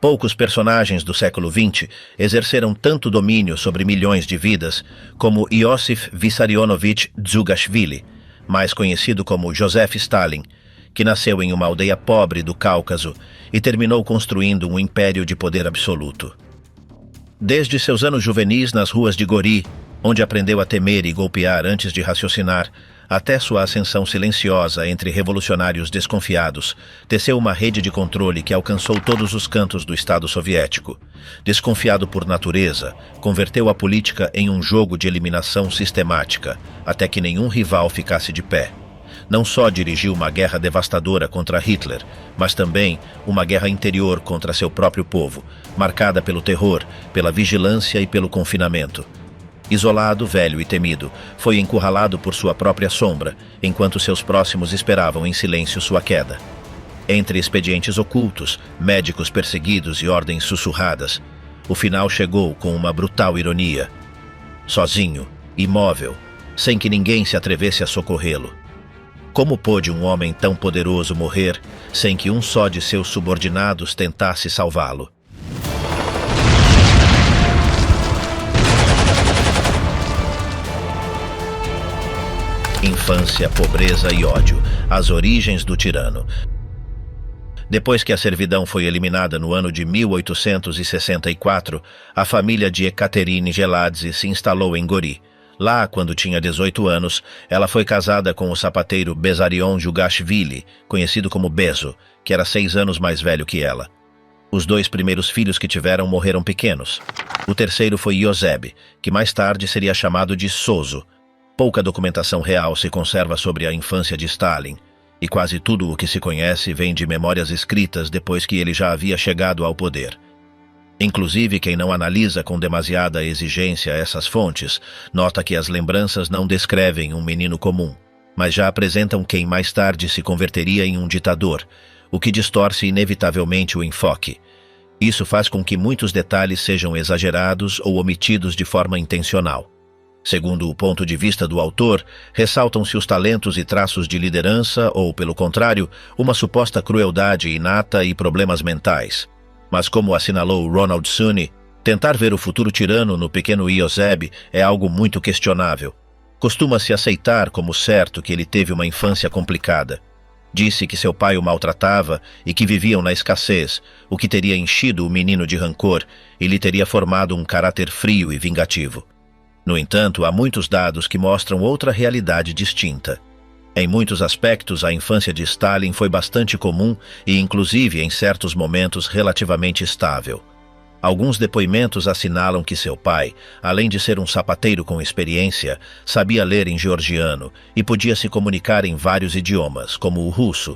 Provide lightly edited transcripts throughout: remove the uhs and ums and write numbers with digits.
Poucos personagens do século XX exerceram tanto domínio sobre milhões de vidas como Iosif Vissarionovich Djugashvili, mais conhecido como Joseph Stalin, que nasceu em uma aldeia pobre do Cáucaso e terminou construindo um império de poder absoluto. Desde seus anos juvenis nas ruas de Gori, onde aprendeu a temer e golpear antes de raciocinar, até sua ascensão silenciosa entre revolucionários desconfiados, teceu uma rede de controle que alcançou todos os cantos do Estado soviético. Desconfiado por natureza, converteu a política em um jogo de eliminação sistemática, até que nenhum rival ficasse de pé. Não só dirigiu uma guerra devastadora contra Hitler, mas também uma guerra interior contra seu próprio povo, marcada pelo terror, pela vigilância e pelo confinamento. Isolado, velho e temido, foi encurralado por sua própria sombra, enquanto seus próximos esperavam em silêncio sua queda. Entre expedientes ocultos, médicos perseguidos e ordens sussurradas, o final chegou com uma brutal ironia. Sozinho, imóvel, sem que ninguém se atrevesse a socorrê-lo. Como pôde um homem tão poderoso morrer sem que um só de seus subordinados tentasse salvá-lo? Infância, pobreza e ódio, as origens do tirano. Depois que a servidão foi eliminada no ano de 1864, a família de Ekaterine Geladze se instalou em Gori. Lá, quando tinha 18 anos, ela foi casada com o sapateiro Bezarion Djugashvili, conhecido como Bezo, que era 6 anos mais velho que ela. Os 2 primeiros filhos que tiveram morreram pequenos. O terceiro foi Ioseb, que mais tarde seria chamado de Sozo. Pouca documentação real se conserva sobre a infância de Stalin, e quase tudo o que se conhece vem de memórias escritas depois que ele já havia chegado ao poder. Inclusive, quem não analisa com demasiada exigência essas fontes, nota que as lembranças não descrevem um menino comum, mas já apresentam quem mais tarde se converteria em um ditador, o que distorce inevitavelmente o enfoque. Isso faz com que muitos detalhes sejam exagerados ou omitidos de forma intencional. Segundo o ponto de vista do autor, ressaltam-se os talentos e traços de liderança ou, pelo contrário, uma suposta crueldade inata e problemas mentais. Mas como assinalou Ronald Sunny, tentar ver o futuro tirano no pequeno Ioseb é algo muito questionável. Costuma-se aceitar como certo que ele teve uma infância complicada. Disse que seu pai o maltratava e que viviam na escassez, o que teria enchido o menino de rancor e lhe teria formado um caráter frio e vingativo. No entanto, há muitos dados que mostram outra realidade distinta. Em muitos aspectos, a infância de Stalin foi bastante comum e, inclusive, em certos momentos, relativamente estável. Alguns depoimentos assinalam que seu pai, além de ser um sapateiro com experiência, sabia ler em georgiano e podia se comunicar em vários idiomas, como o russo.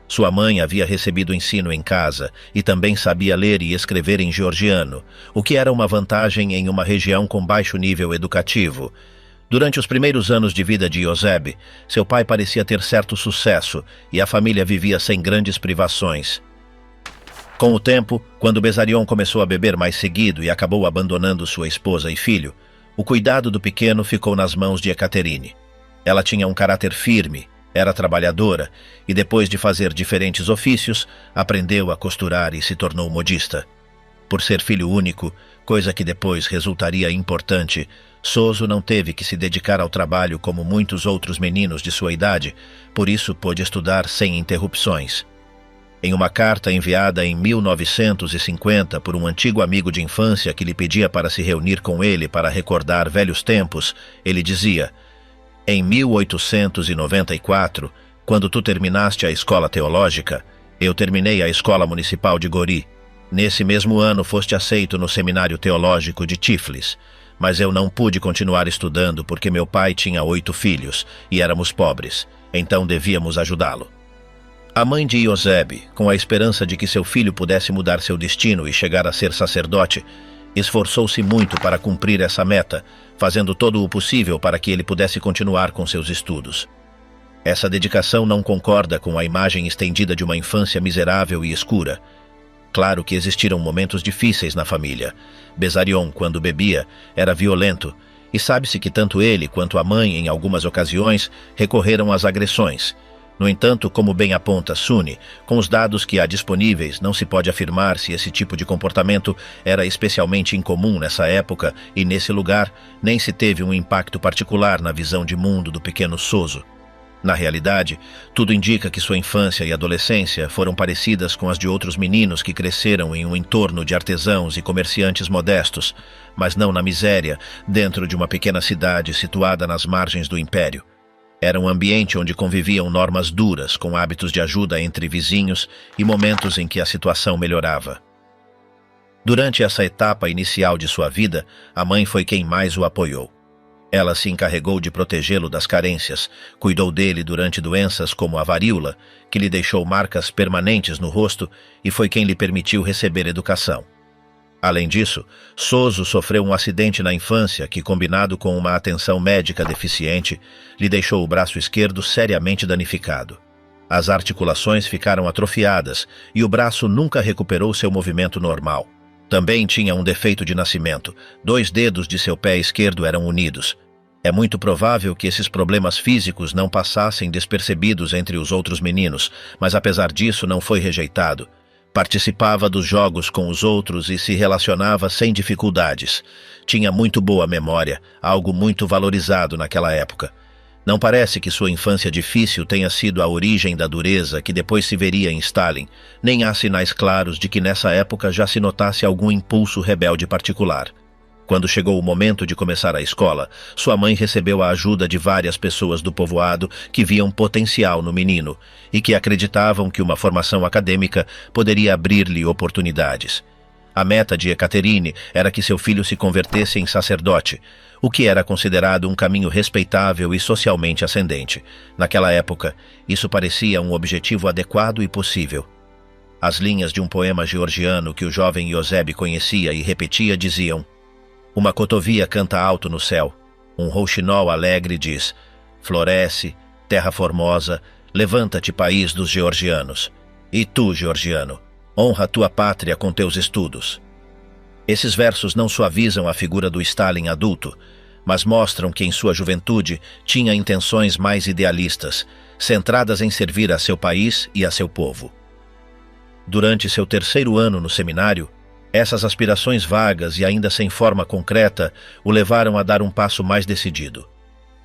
Sua mãe havia recebido ensino em casa e também sabia ler e escrever em georgiano, o que era uma vantagem em uma região com baixo nível educativo. Durante os primeiros anos de vida de Ioseb, seu pai parecia ter certo sucesso e a família vivia sem grandes privações. Com o tempo, quando Bezarion começou a beber mais seguido e acabou abandonando sua esposa e filho, o cuidado do pequeno ficou nas mãos de Ekaterine. Ela tinha um caráter firme, era trabalhadora e, depois de fazer diferentes ofícios, aprendeu a costurar e se tornou modista. Por ser filho único, coisa que depois resultaria importante, Sozo não teve que se dedicar ao trabalho como muitos outros meninos de sua idade, por isso pôde estudar sem interrupções. Em uma carta enviada em 1950 por um antigo amigo de infância que lhe pedia para se reunir com ele para recordar velhos tempos, ele dizia: "Em 1894, quando tu terminaste a escola teológica, eu terminei a escola municipal de Gori. Nesse mesmo ano foste aceito no seminário teológico de Tiflis, mas eu não pude continuar estudando porque meu pai tinha 8 filhos e éramos pobres, então devíamos ajudá-lo." A mãe de Ioseb, com a esperança de que seu filho pudesse mudar seu destino e chegar a ser sacerdote, esforçou-se muito para cumprir essa meta, fazendo todo o possível para que ele pudesse continuar com seus estudos. Essa dedicação não concorda com a imagem estendida de uma infância miserável e escura. Claro que existiram momentos difíceis na família. Bezarion, quando bebia, era violento, e sabe-se que tanto ele quanto a mãe, em algumas ocasiões, recorreram às agressões. No entanto, como bem aponta Suni, com os dados que há disponíveis, não se pode afirmar se esse tipo de comportamento era especialmente incomum nessa época e nesse lugar, nem se teve um impacto particular na visão de mundo do pequeno Soso. Na realidade, tudo indica que sua infância e adolescência foram parecidas com as de outros meninos que cresceram em um entorno de artesãos e comerciantes modestos, mas não na miséria, dentro de uma pequena cidade situada nas margens do Império. Era um ambiente onde conviviam normas duras, com hábitos de ajuda entre vizinhos e momentos em que a situação melhorava. Durante essa etapa inicial de sua vida, a mãe foi quem mais o apoiou. Ela se encarregou de protegê-lo das carências, cuidou dele durante doenças como a varíola, que lhe deixou marcas permanentes no rosto, e foi quem lhe permitiu receber educação. Além disso, Soso sofreu um acidente na infância que, combinado com uma atenção médica deficiente, lhe deixou o braço esquerdo seriamente danificado. As articulações ficaram atrofiadas e o braço nunca recuperou seu movimento normal. Também tinha um defeito de nascimento. 2 dedos de seu pé esquerdo eram unidos. É muito provável que esses problemas físicos não passassem despercebidos entre os outros meninos, mas apesar disso não foi rejeitado. Participava dos jogos com os outros e se relacionava sem dificuldades. Tinha muito boa memória, algo muito valorizado naquela época. Não parece que sua infância difícil tenha sido a origem da dureza que depois se veria em Stalin, nem há sinais claros de que nessa época já se notasse algum impulso rebelde particular. Quando chegou o momento de começar a escola, sua mãe recebeu a ajuda de várias pessoas do povoado que viam potencial no menino e que acreditavam que uma formação acadêmica poderia abrir-lhe oportunidades. A meta de Ekaterine era que seu filho se convertesse em sacerdote, o que era considerado um caminho respeitável e socialmente ascendente. Naquela época, isso parecia um objetivo adequado e possível. As linhas de um poema georgiano que o jovem Ioseb conhecia e repetia diziam: uma cotovia canta alto no céu, um rouxinol alegre diz: floresce, terra formosa, levanta-te, país dos georgianos. E tu, georgiano, honra tua pátria com teus estudos. Esses versos não suavizam a figura do Stalin adulto, mas mostram que em sua juventude tinha intenções mais idealistas, centradas em servir a seu país e a seu povo. Durante seu 3º ano no seminário, essas aspirações vagas e ainda sem forma concreta o levaram a dar um passo mais decidido.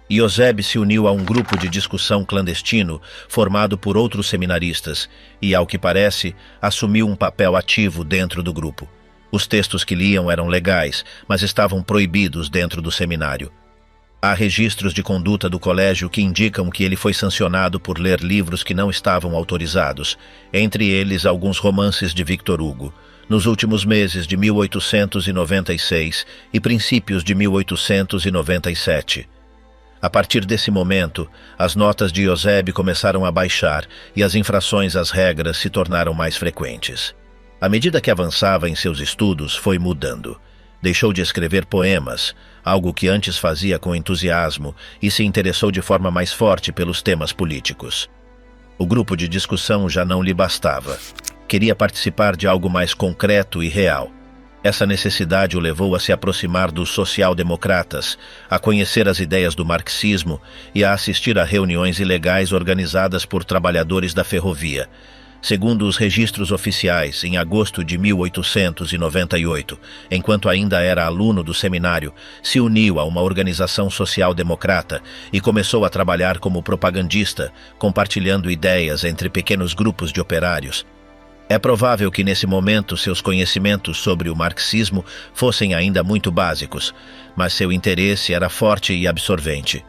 Ioseb se uniu a um grupo de discussão clandestino formado por outros seminaristas e, ao que parece, assumiu um papel ativo dentro do grupo. Os textos que liam eram legais, mas estavam proibidos dentro do seminário. Há registros de conduta do colégio que indicam que ele foi sancionado por ler livros que não estavam autorizados, entre eles alguns romances de Victor Hugo, nos últimos meses de 1896 e princípios de 1897. A partir desse momento, as notas de Ioseb começaram a baixar e as infrações às regras se tornaram mais frequentes. À medida que avançava em seus estudos, foi mudando. Deixou de escrever poemas, algo que antes fazia com entusiasmo, e se interessou de forma mais forte pelos temas políticos. O grupo de discussão já não lhe bastava. Queria participar de algo mais concreto e real. Essa necessidade o levou a se aproximar dos social-democratas, a conhecer as ideias do marxismo e a assistir a reuniões ilegais organizadas por trabalhadores da ferrovia. Segundo os registros oficiais, em agosto de 1898, enquanto ainda era aluno do seminário, se uniu a uma organização social-democrata e começou a trabalhar como propagandista, compartilhando ideias entre pequenos grupos de operários. É provável que nesse momento seus conhecimentos sobre o marxismo fossem ainda muito básicos, mas seu interesse era forte e absorvente.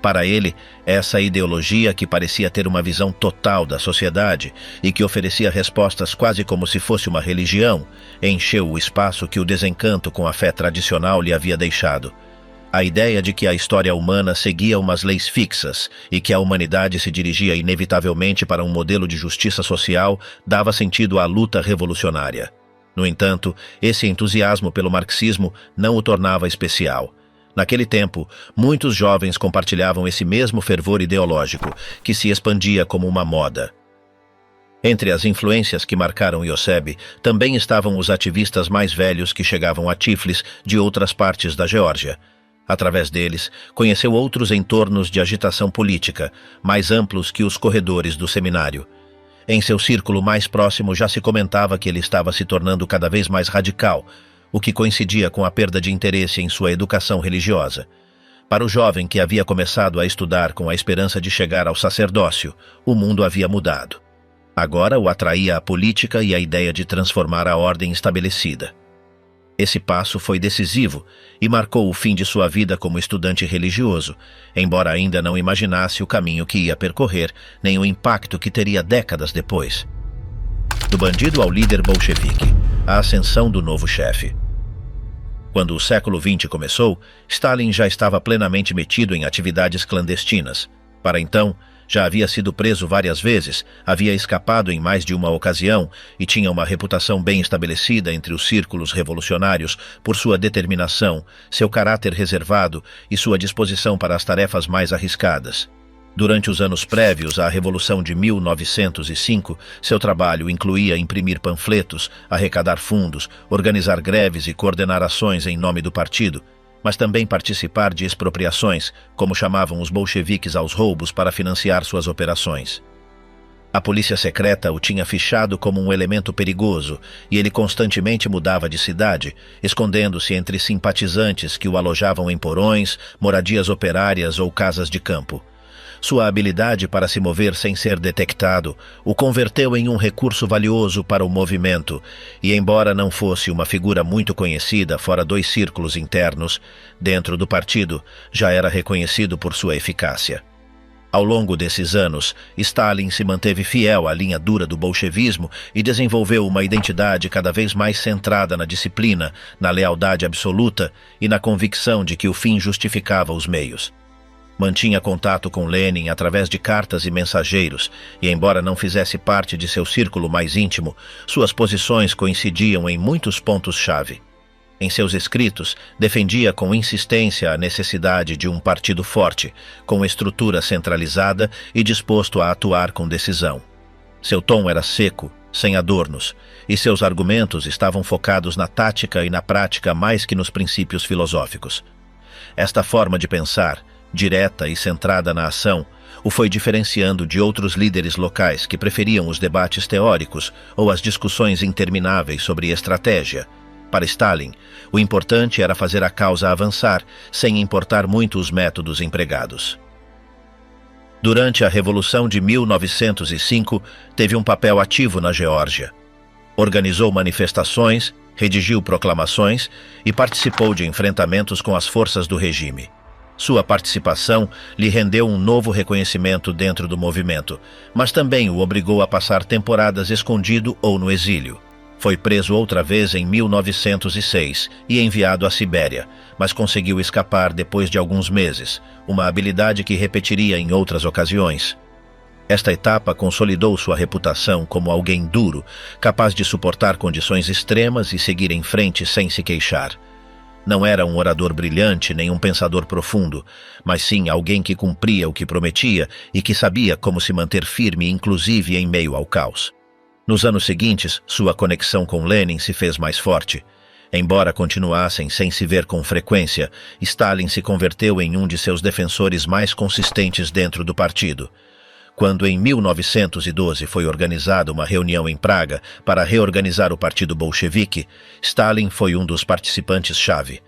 Para ele, essa ideologia, que parecia ter uma visão total da sociedade e que oferecia respostas quase como se fosse uma religião, encheu o espaço que o desencanto com a fé tradicional lhe havia deixado. A ideia de que a história humana seguia umas leis fixas e que a humanidade se dirigia inevitavelmente para um modelo de justiça social dava sentido à luta revolucionária. No entanto, esse entusiasmo pelo marxismo não o tornava especial. Naquele tempo, muitos jovens compartilhavam esse mesmo fervor ideológico, que se expandia como uma moda. Entre as influências que marcaram Ioseb, também estavam os ativistas mais velhos que chegavam a Tiflis de outras partes da Geórgia. Através deles, conheceu outros entornos de agitação política, mais amplos que os corredores do seminário. Em seu círculo mais próximo já se comentava que ele estava se tornando cada vez mais radical, o que coincidia com a perda de interesse em sua educação religiosa. Para o jovem que havia começado a estudar com a esperança de chegar ao sacerdócio, o mundo havia mudado. Agora o atraía a política e a ideia de transformar a ordem estabelecida. Esse passo foi decisivo e marcou o fim de sua vida como estudante religioso, embora ainda não imaginasse o caminho que ia percorrer, nem o impacto que teria décadas depois. Do bandido ao líder bolchevique, a ascensão do novo chefe. Quando o século XX começou, Stalin já estava plenamente metido em atividades clandestinas. Para então, já havia sido preso várias vezes, havia escapado em mais de uma ocasião e tinha uma reputação bem estabelecida entre os círculos revolucionários por sua determinação, seu caráter reservado e sua disposição para as tarefas mais arriscadas. Durante os anos prévios à Revolução de 1905, seu trabalho incluía imprimir panfletos, arrecadar fundos, organizar greves e coordenar ações em nome do partido, mas também participar de expropriações, como chamavam os bolcheviques aos roubos para financiar suas operações. A polícia secreta o tinha fichado como um elemento perigoso e ele constantemente mudava de cidade, escondendo-se entre simpatizantes que o alojavam em porões, moradias operárias ou casas de campo. Sua habilidade para se mover sem ser detectado o converteu em um recurso valioso para o movimento e, embora não fosse uma figura muito conhecida fora dos círculos internos, dentro do partido já era reconhecido por sua eficácia. Ao longo desses anos, Stalin se manteve fiel à linha dura do bolchevismo e desenvolveu uma identidade cada vez mais centrada na disciplina, na lealdade absoluta e na convicção de que o fim justificava os meios. Mantinha contato com Lenin através de cartas e mensageiros, e embora não fizesse parte de seu círculo mais íntimo, suas posições coincidiam em muitos pontos-chave. Em seus escritos, defendia com insistência a necessidade de um partido forte, com estrutura centralizada e disposto a atuar com decisão. Seu tom era seco, sem adornos, e seus argumentos estavam focados na tática e na prática mais que nos princípios filosóficos. Esta forma de pensar, direta e centrada na ação, o foi diferenciando de outros líderes locais que preferiam os debates teóricos ou as discussões intermináveis sobre estratégia. Para Stalin, o importante era fazer a causa avançar, sem importar muito os métodos empregados. Durante a Revolução de 1905, teve um papel ativo na Geórgia. Organizou manifestações, redigiu proclamações e participou de enfrentamentos com as forças do regime. Sua participação lhe rendeu um novo reconhecimento dentro do movimento, mas também o obrigou a passar temporadas escondido ou no exílio. Foi preso outra vez em 1906 e enviado à Sibéria, mas conseguiu escapar depois de alguns meses, uma habilidade que repetiria em outras ocasiões. Esta etapa consolidou sua reputação como alguém duro, capaz de suportar condições extremas e seguir em frente sem se queixar. Não era um orador brilhante nem um pensador profundo, mas sim alguém que cumpria o que prometia e que sabia como se manter firme, inclusive em meio ao caos. Nos anos seguintes, sua conexão com Lenin se fez mais forte. Embora continuassem sem se ver com frequência, Stalin se converteu em um de seus defensores mais consistentes dentro do partido. Quando em 1912 foi organizada uma reunião em Praga para reorganizar o partido bolchevique, Stalin foi um dos participantes-chave.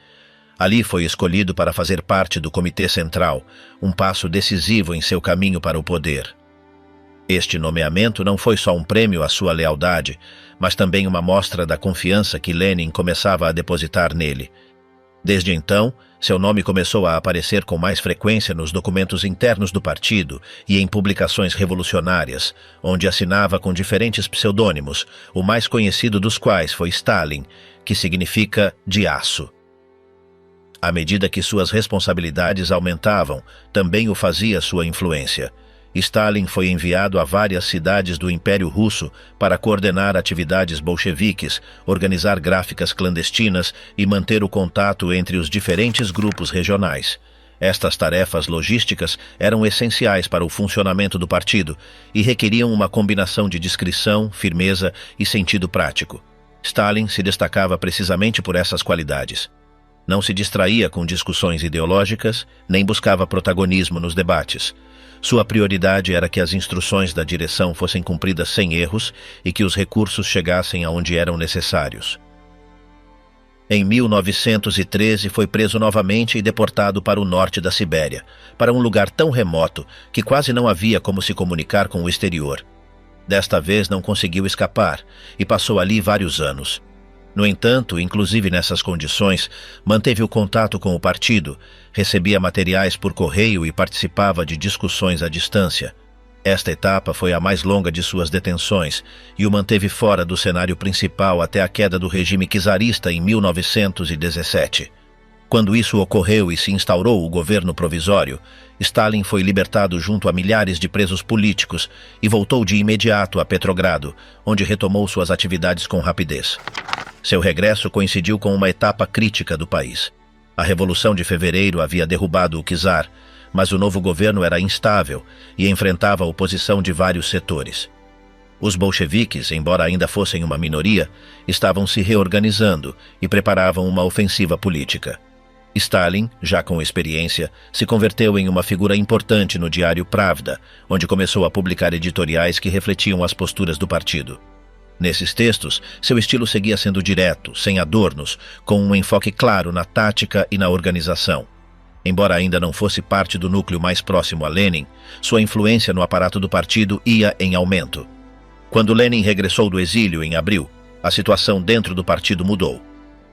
Ali foi escolhido para fazer parte do Comitê Central, um passo decisivo em seu caminho para o poder. Este nomeamento não foi só um prêmio à sua lealdade, mas também uma mostra da confiança que Lenin começava a depositar nele. Desde então, seu nome começou a aparecer com mais frequência nos documentos internos do partido e em publicações revolucionárias, onde assinava com diferentes pseudônimos, o mais conhecido dos quais foi Stalin, que significa de aço. À medida que suas responsabilidades aumentavam, também o fazia sua influência. Stalin foi enviado a várias cidades do Império Russo para coordenar atividades bolcheviques, organizar gráficas clandestinas e manter o contato entre os diferentes grupos regionais. Estas tarefas logísticas eram essenciais para o funcionamento do partido e requeriam uma combinação de discrição, firmeza e sentido prático. Stalin se destacava precisamente por essas qualidades. Não se distraía com discussões ideológicas, nem buscava protagonismo nos debates. Sua prioridade era que as instruções da direção fossem cumpridas sem erros e que os recursos chegassem aonde eram necessários. Em 1913 foi preso novamente e deportado para o norte da Sibéria, para um lugar tão remoto que quase não havia como se comunicar com o exterior. Desta vez não conseguiu escapar e passou ali vários anos. No entanto, inclusive nessas condições, manteve o contato com o partido, recebia materiais por correio e participava de discussões à distância. Esta etapa foi a mais longa de suas detenções e o manteve fora do cenário principal até a queda do regime czarista em 1917. Quando isso ocorreu e se instaurou o governo provisório, Stalin foi libertado junto a milhares de presos políticos e voltou de imediato a Petrogrado, onde retomou suas atividades com rapidez. Seu regresso coincidiu com uma etapa crítica do país. A Revolução de Fevereiro havia derrubado o czar, mas o novo governo era instável e enfrentava a oposição de vários setores. Os bolcheviques, embora ainda fossem uma minoria, estavam se reorganizando e preparavam uma ofensiva política. Stalin, já com experiência, se converteu em uma figura importante no diário Pravda, onde começou a publicar editoriais que refletiam as posturas do partido. Nesses textos, seu estilo seguia sendo direto, sem adornos, com um enfoque claro na tática e na organização. Embora ainda não fosse parte do núcleo mais próximo a Lenin, sua influência no aparato do partido ia em aumento. Quando Lenin regressou do exílio em abril, a situação dentro do partido mudou.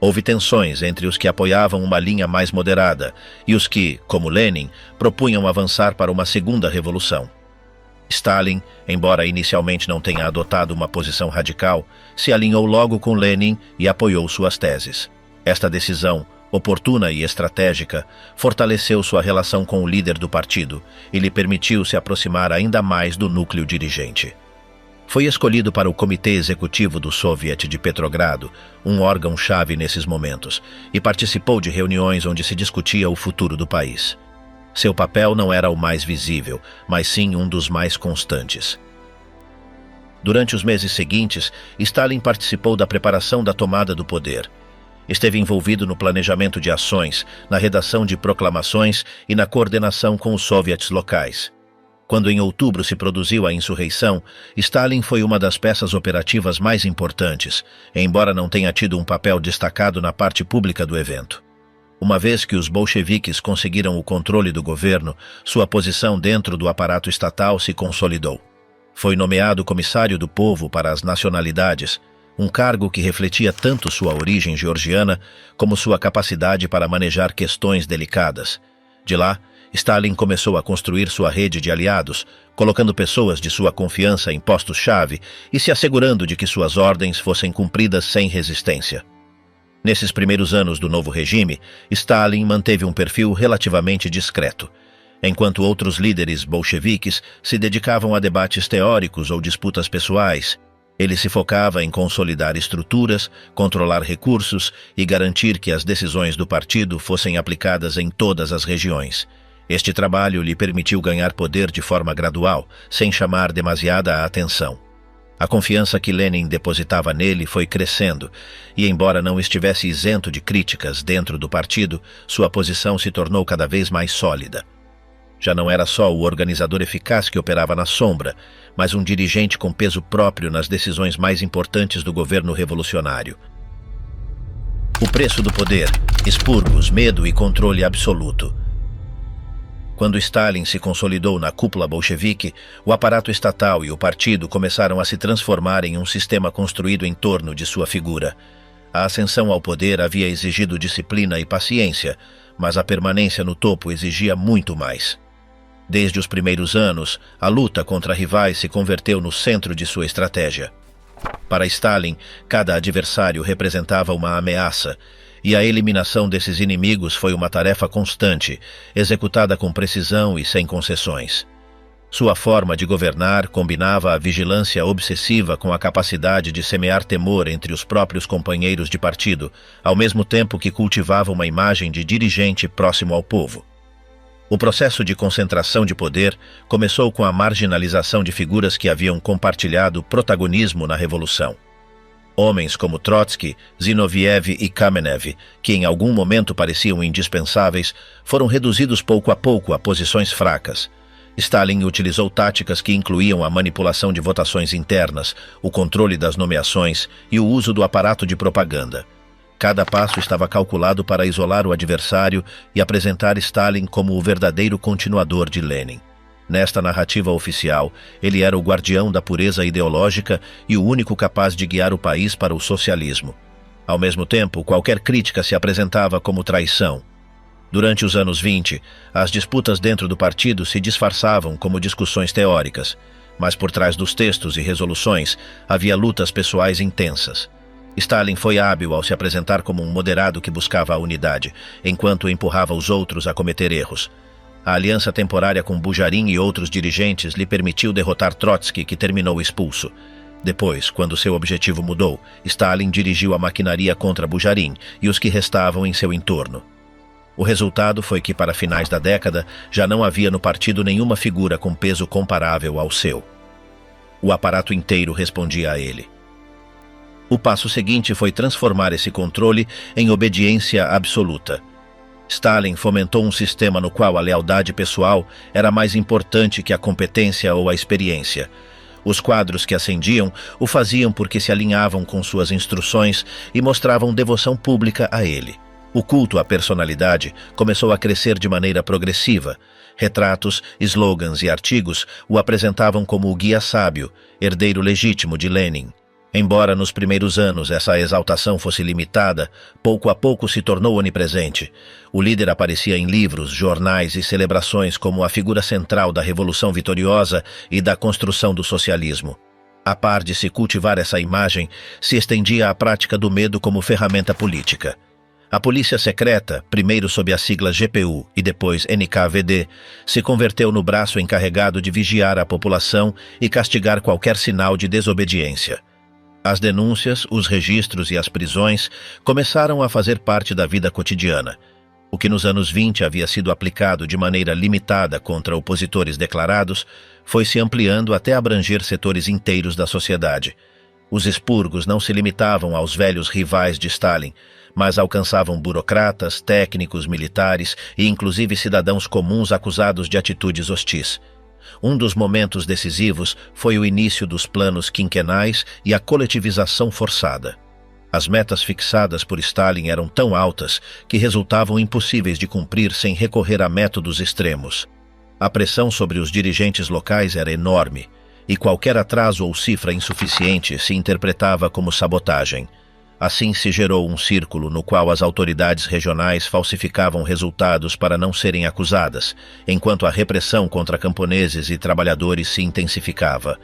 Houve tensões entre os que apoiavam uma linha mais moderada e os que, como Lenin, propunham avançar para uma segunda revolução. Stalin, embora inicialmente não tenha adotado uma posição radical, se alinhou logo com Lenin e apoiou suas teses. Esta decisão, oportuna e estratégica, fortaleceu sua relação com o líder do partido e lhe permitiu se aproximar ainda mais do núcleo dirigente. Foi escolhido para o Comitê Executivo do Soviet de Petrogrado, um órgão-chave nesses momentos, e participou de reuniões onde se discutia o futuro do país. Seu papel não era o mais visível, mas sim um dos mais constantes. Durante os meses seguintes, Stalin participou da preparação da tomada do poder. Esteve envolvido no planejamento de ações, na redação de proclamações e na coordenação com os soviets locais. Quando em outubro se produziu a insurreição, Stalin foi uma das peças operativas mais importantes, embora não tenha tido um papel destacado na parte pública do evento. Uma vez que os bolcheviques conseguiram o controle do governo, sua posição dentro do aparato estatal se consolidou. Foi nomeado comissário do povo para as nacionalidades, um cargo que refletia tanto sua origem georgiana como sua capacidade para manejar questões delicadas. De lá, Stalin começou a construir sua rede de aliados, colocando pessoas de sua confiança em postos-chave e se assegurando de que suas ordens fossem cumpridas sem resistência. Nesses primeiros anos do novo regime, Stalin manteve um perfil relativamente discreto. Enquanto outros líderes bolcheviques se dedicavam a debates teóricos ou disputas pessoais, ele se focava em consolidar estruturas, controlar recursos e garantir que as decisões do partido fossem aplicadas em todas as regiões. Este trabalho lhe permitiu ganhar poder de forma gradual, sem chamar demasiada atenção. A confiança que Lenin depositava nele foi crescendo, e embora não estivesse isento de críticas dentro do partido, sua posição se tornou cada vez mais sólida. Já não era só o organizador eficaz que operava na sombra, mas um dirigente com peso próprio nas decisões mais importantes do governo revolucionário. O preço do poder, expurgos, medo e controle absoluto. Quando Stalin se consolidou na cúpula bolchevique, o aparato estatal e o partido começaram a se transformar em um sistema construído em torno de sua figura. A ascensão ao poder havia exigido disciplina e paciência, mas a permanência no topo exigia muito mais. Desde os primeiros anos, a luta contra rivais se converteu no centro de sua estratégia. Para Stalin, cada adversário representava uma ameaça, e a eliminação desses inimigos foi uma tarefa constante, executada com precisão e sem concessões. Sua forma de governar combinava a vigilância obsessiva com a capacidade de semear temor entre os próprios companheiros de partido, ao mesmo tempo que cultivava uma imagem de dirigente próximo ao povo. O processo de concentração de poder começou com a marginalização de figuras que haviam compartilhado protagonismo na Revolução. Homens como Trotsky, Zinoviev e Kamenev, que em algum momento pareciam indispensáveis, foram reduzidos pouco a pouco a posições fracas. Stalin utilizou táticas que incluíam a manipulação de votações internas, o controle das nomeações e o uso do aparato de propaganda. Cada passo estava calculado para isolar o adversário e apresentar Stalin como o verdadeiro continuador de Lenin. Nesta narrativa oficial, ele era o guardião da pureza ideológica e o único capaz de guiar o país para o socialismo. Ao mesmo tempo, qualquer crítica se apresentava como traição. Durante os anos 20, as disputas dentro do partido se disfarçavam como discussões teóricas, mas por trás dos textos e resoluções havia lutas pessoais intensas. Stalin foi hábil ao se apresentar como um moderado que buscava a unidade, enquanto empurrava os outros a cometer erros. A aliança temporária com Bujarin e outros dirigentes lhe permitiu derrotar Trotsky, que terminou expulso. Depois, quando seu objetivo mudou, Stalin dirigiu a maquinaria contra Bujarin e os que restavam em seu entorno. O resultado foi que, para finais da década, já não havia no partido nenhuma figura com peso comparável ao seu. O aparato inteiro respondia a ele. O passo seguinte foi transformar esse controle em obediência absoluta. Stalin fomentou um sistema no qual a lealdade pessoal era mais importante que a competência ou a experiência. Os quadros que ascendiam o faziam porque se alinhavam com suas instruções e mostravam devoção pública a ele. O culto à personalidade começou a crescer de maneira progressiva. Retratos, slogans e artigos o apresentavam como o guia sábio, herdeiro legítimo de Lenin. Embora nos primeiros anos essa exaltação fosse limitada, pouco a pouco se tornou onipresente. O líder aparecia em livros, jornais e celebrações como a figura central da Revolução Vitoriosa e da construção do socialismo. A par de se cultivar essa imagem, se estendia a prática do medo como ferramenta política. A polícia secreta, primeiro sob a sigla GPU e depois NKVD, se converteu no braço encarregado de vigiar a população e castigar qualquer sinal de desobediência. As denúncias, os registros e as prisões começaram a fazer parte da vida cotidiana. O que nos anos 20 havia sido aplicado de maneira limitada contra opositores declarados foi se ampliando até abranger setores inteiros da sociedade. Os expurgos não se limitavam aos velhos rivais de Stalin, mas alcançavam burocratas, técnicos, militares e inclusive cidadãos comuns acusados de atitudes hostis. Um dos momentos decisivos foi o início dos planos quinquenais e a coletivização forçada. As metas fixadas por Stalin eram tão altas que resultavam impossíveis de cumprir sem recorrer a métodos extremos. A pressão sobre os dirigentes locais era enorme, e qualquer atraso ou cifra insuficiente se interpretava como sabotagem. Assim se gerou um círculo no qual as autoridades regionais falsificavam resultados para não serem acusadas, enquanto a repressão contra camponeses e trabalhadores se intensificava.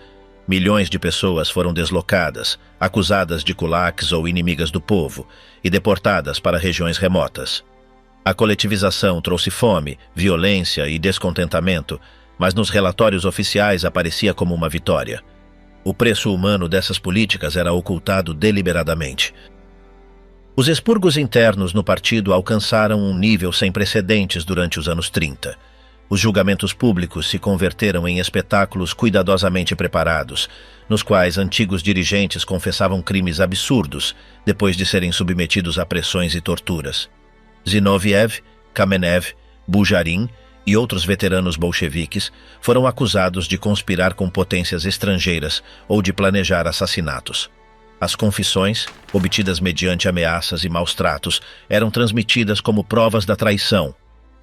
Milhões de pessoas foram deslocadas, acusadas de kulaks ou inimigas do povo, e deportadas para regiões remotas. A coletivização trouxe fome, violência e descontentamento, mas nos relatórios oficiais aparecia como uma vitória. O preço humano dessas políticas era ocultado deliberadamente. Os expurgos internos no partido alcançaram um nível sem precedentes durante os anos 30. Os julgamentos públicos se converteram em espetáculos cuidadosamente preparados, nos quais antigos dirigentes confessavam crimes absurdos depois de serem submetidos a pressões e torturas. Zinoviev, Kamenev, Bujarin e outros veteranos bolcheviques foram acusados de conspirar com potências estrangeiras ou de planejar assassinatos. As confissões, obtidas mediante ameaças e maus-tratos, eram transmitidas como provas da traição.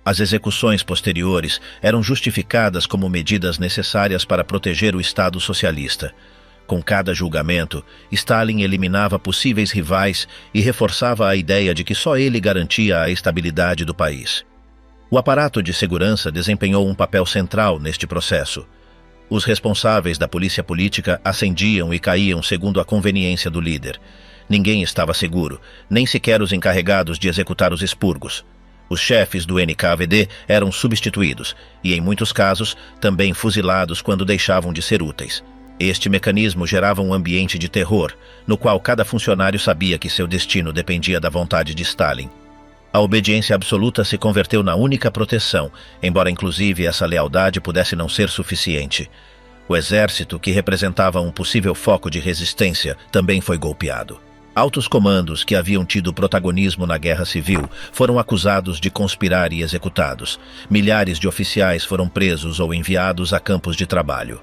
As execuções posteriores eram justificadas como medidas necessárias para proteger o Estado socialista. Com cada julgamento, Stalin eliminava possíveis rivais e reforçava a ideia de que só ele garantia a estabilidade do país. O aparato de segurança desempenhou um papel central neste processo. Os responsáveis da polícia política ascendiam e caíam segundo a conveniência do líder. Ninguém estava seguro, nem sequer os encarregados de executar os expurgos. Os chefes do NKVD eram substituídos e, em muitos casos, também fuzilados quando deixavam de ser úteis. Este mecanismo gerava um ambiente de terror, no qual cada funcionário sabia que seu destino dependia da vontade de Stalin. A obediência absoluta se converteu na única proteção, embora inclusive essa lealdade pudesse não ser suficiente. O exército, que representava um possível foco de resistência, também foi golpeado. Altos comandos que haviam tido protagonismo na Guerra Civil foram acusados de conspirar e executados. Milhares de oficiais foram presos ou enviados a campos de trabalho.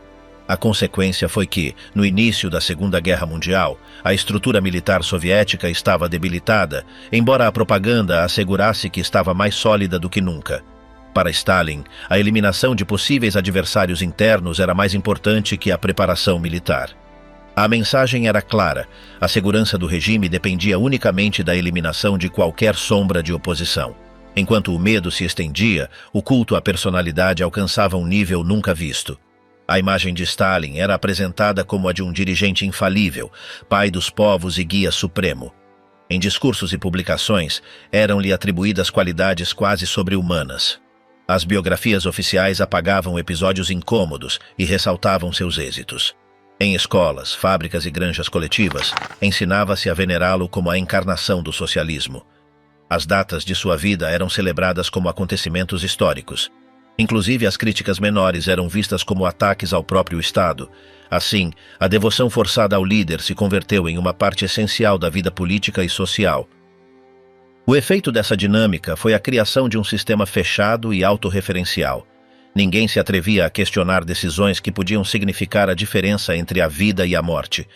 A consequência foi que, no início da Segunda Guerra Mundial, a estrutura militar soviética estava debilitada, embora a propaganda assegurasse que estava mais sólida do que nunca. Para Stalin, a eliminação de possíveis adversários internos era mais importante que a preparação militar. A mensagem era clara: a segurança do regime dependia unicamente da eliminação de qualquer sombra de oposição. Enquanto o medo se estendia, o culto à personalidade alcançava um nível nunca visto. A imagem de Stalin era apresentada como a de um dirigente infalível, pai dos povos e guia supremo. Em discursos e publicações, eram-lhe atribuídas qualidades quase sobre-humanas. As biografias oficiais apagavam episódios incômodos e ressaltavam seus êxitos. Em escolas, fábricas e granjas coletivas, ensinava-se a venerá-lo como a encarnação do socialismo. As datas de sua vida eram celebradas como acontecimentos históricos. Inclusive, as críticas menores eram vistas como ataques ao próprio Estado. Assim, a devoção forçada ao líder se converteu em uma parte essencial da vida política e social. O efeito dessa dinâmica foi a criação de um sistema fechado e autorreferencial. Ninguém se atrevia a questionar decisões que podiam significar a diferença entre a vida e a morte.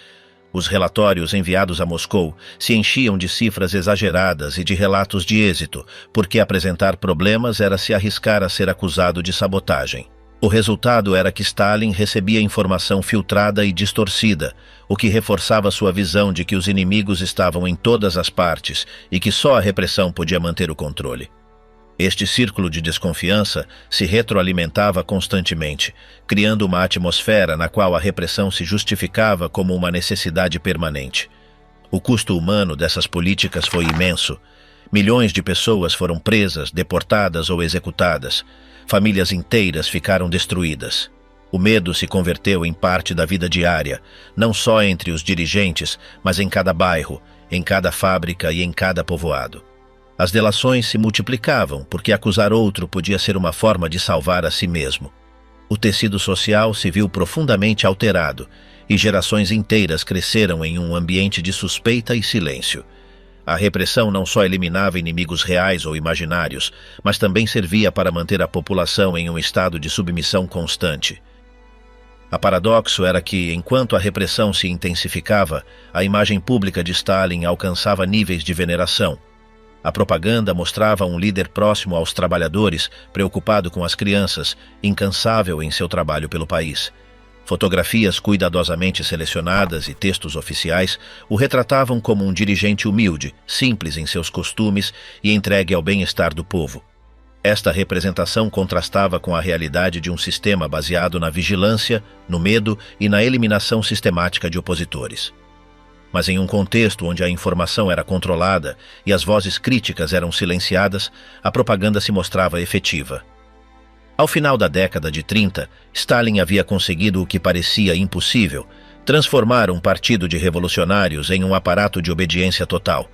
Os relatórios enviados a Moscou se enchiam de cifras exageradas e de relatos de êxito, porque apresentar problemas era se arriscar a ser acusado de sabotagem. O resultado era que Stalin recebia informação filtrada e distorcida, o que reforçava sua visão de que os inimigos estavam em todas as partes e que só a repressão podia manter o controle. Este círculo de desconfiança se retroalimentava constantemente, criando uma atmosfera na qual a repressão se justificava como uma necessidade permanente. O custo humano dessas políticas foi imenso. Milhões de pessoas foram presas, deportadas ou executadas. Famílias inteiras ficaram destruídas. O medo se converteu em parte da vida diária, não só entre os dirigentes, mas em cada bairro, em cada fábrica e em cada povoado. As delações se multiplicavam, porque acusar outro podia ser uma forma de salvar a si mesmo. O tecido social se viu profundamente alterado, e gerações inteiras cresceram em um ambiente de suspeita e silêncio. A repressão não só eliminava inimigos reais ou imaginários, mas também servia para manter a população em um estado de submissão constante. O paradoxo era que, enquanto a repressão se intensificava, a imagem pública de Stalin alcançava níveis de veneração. A propaganda mostrava um líder próximo aos trabalhadores, preocupado com as crianças, incansável em seu trabalho pelo país. Fotografias cuidadosamente selecionadas e textos oficiais o retratavam como um dirigente humilde, simples em seus costumes e entregue ao bem-estar do povo. Esta representação contrastava com a realidade de um sistema baseado na vigilância, no medo e na eliminação sistemática de opositores. Mas em um contexto onde a informação era controlada e as vozes críticas eram silenciadas, a propaganda se mostrava efetiva. Ao final da década de 30, Stalin havia conseguido o que parecia impossível: transformar um partido de revolucionários em um aparato de obediência total.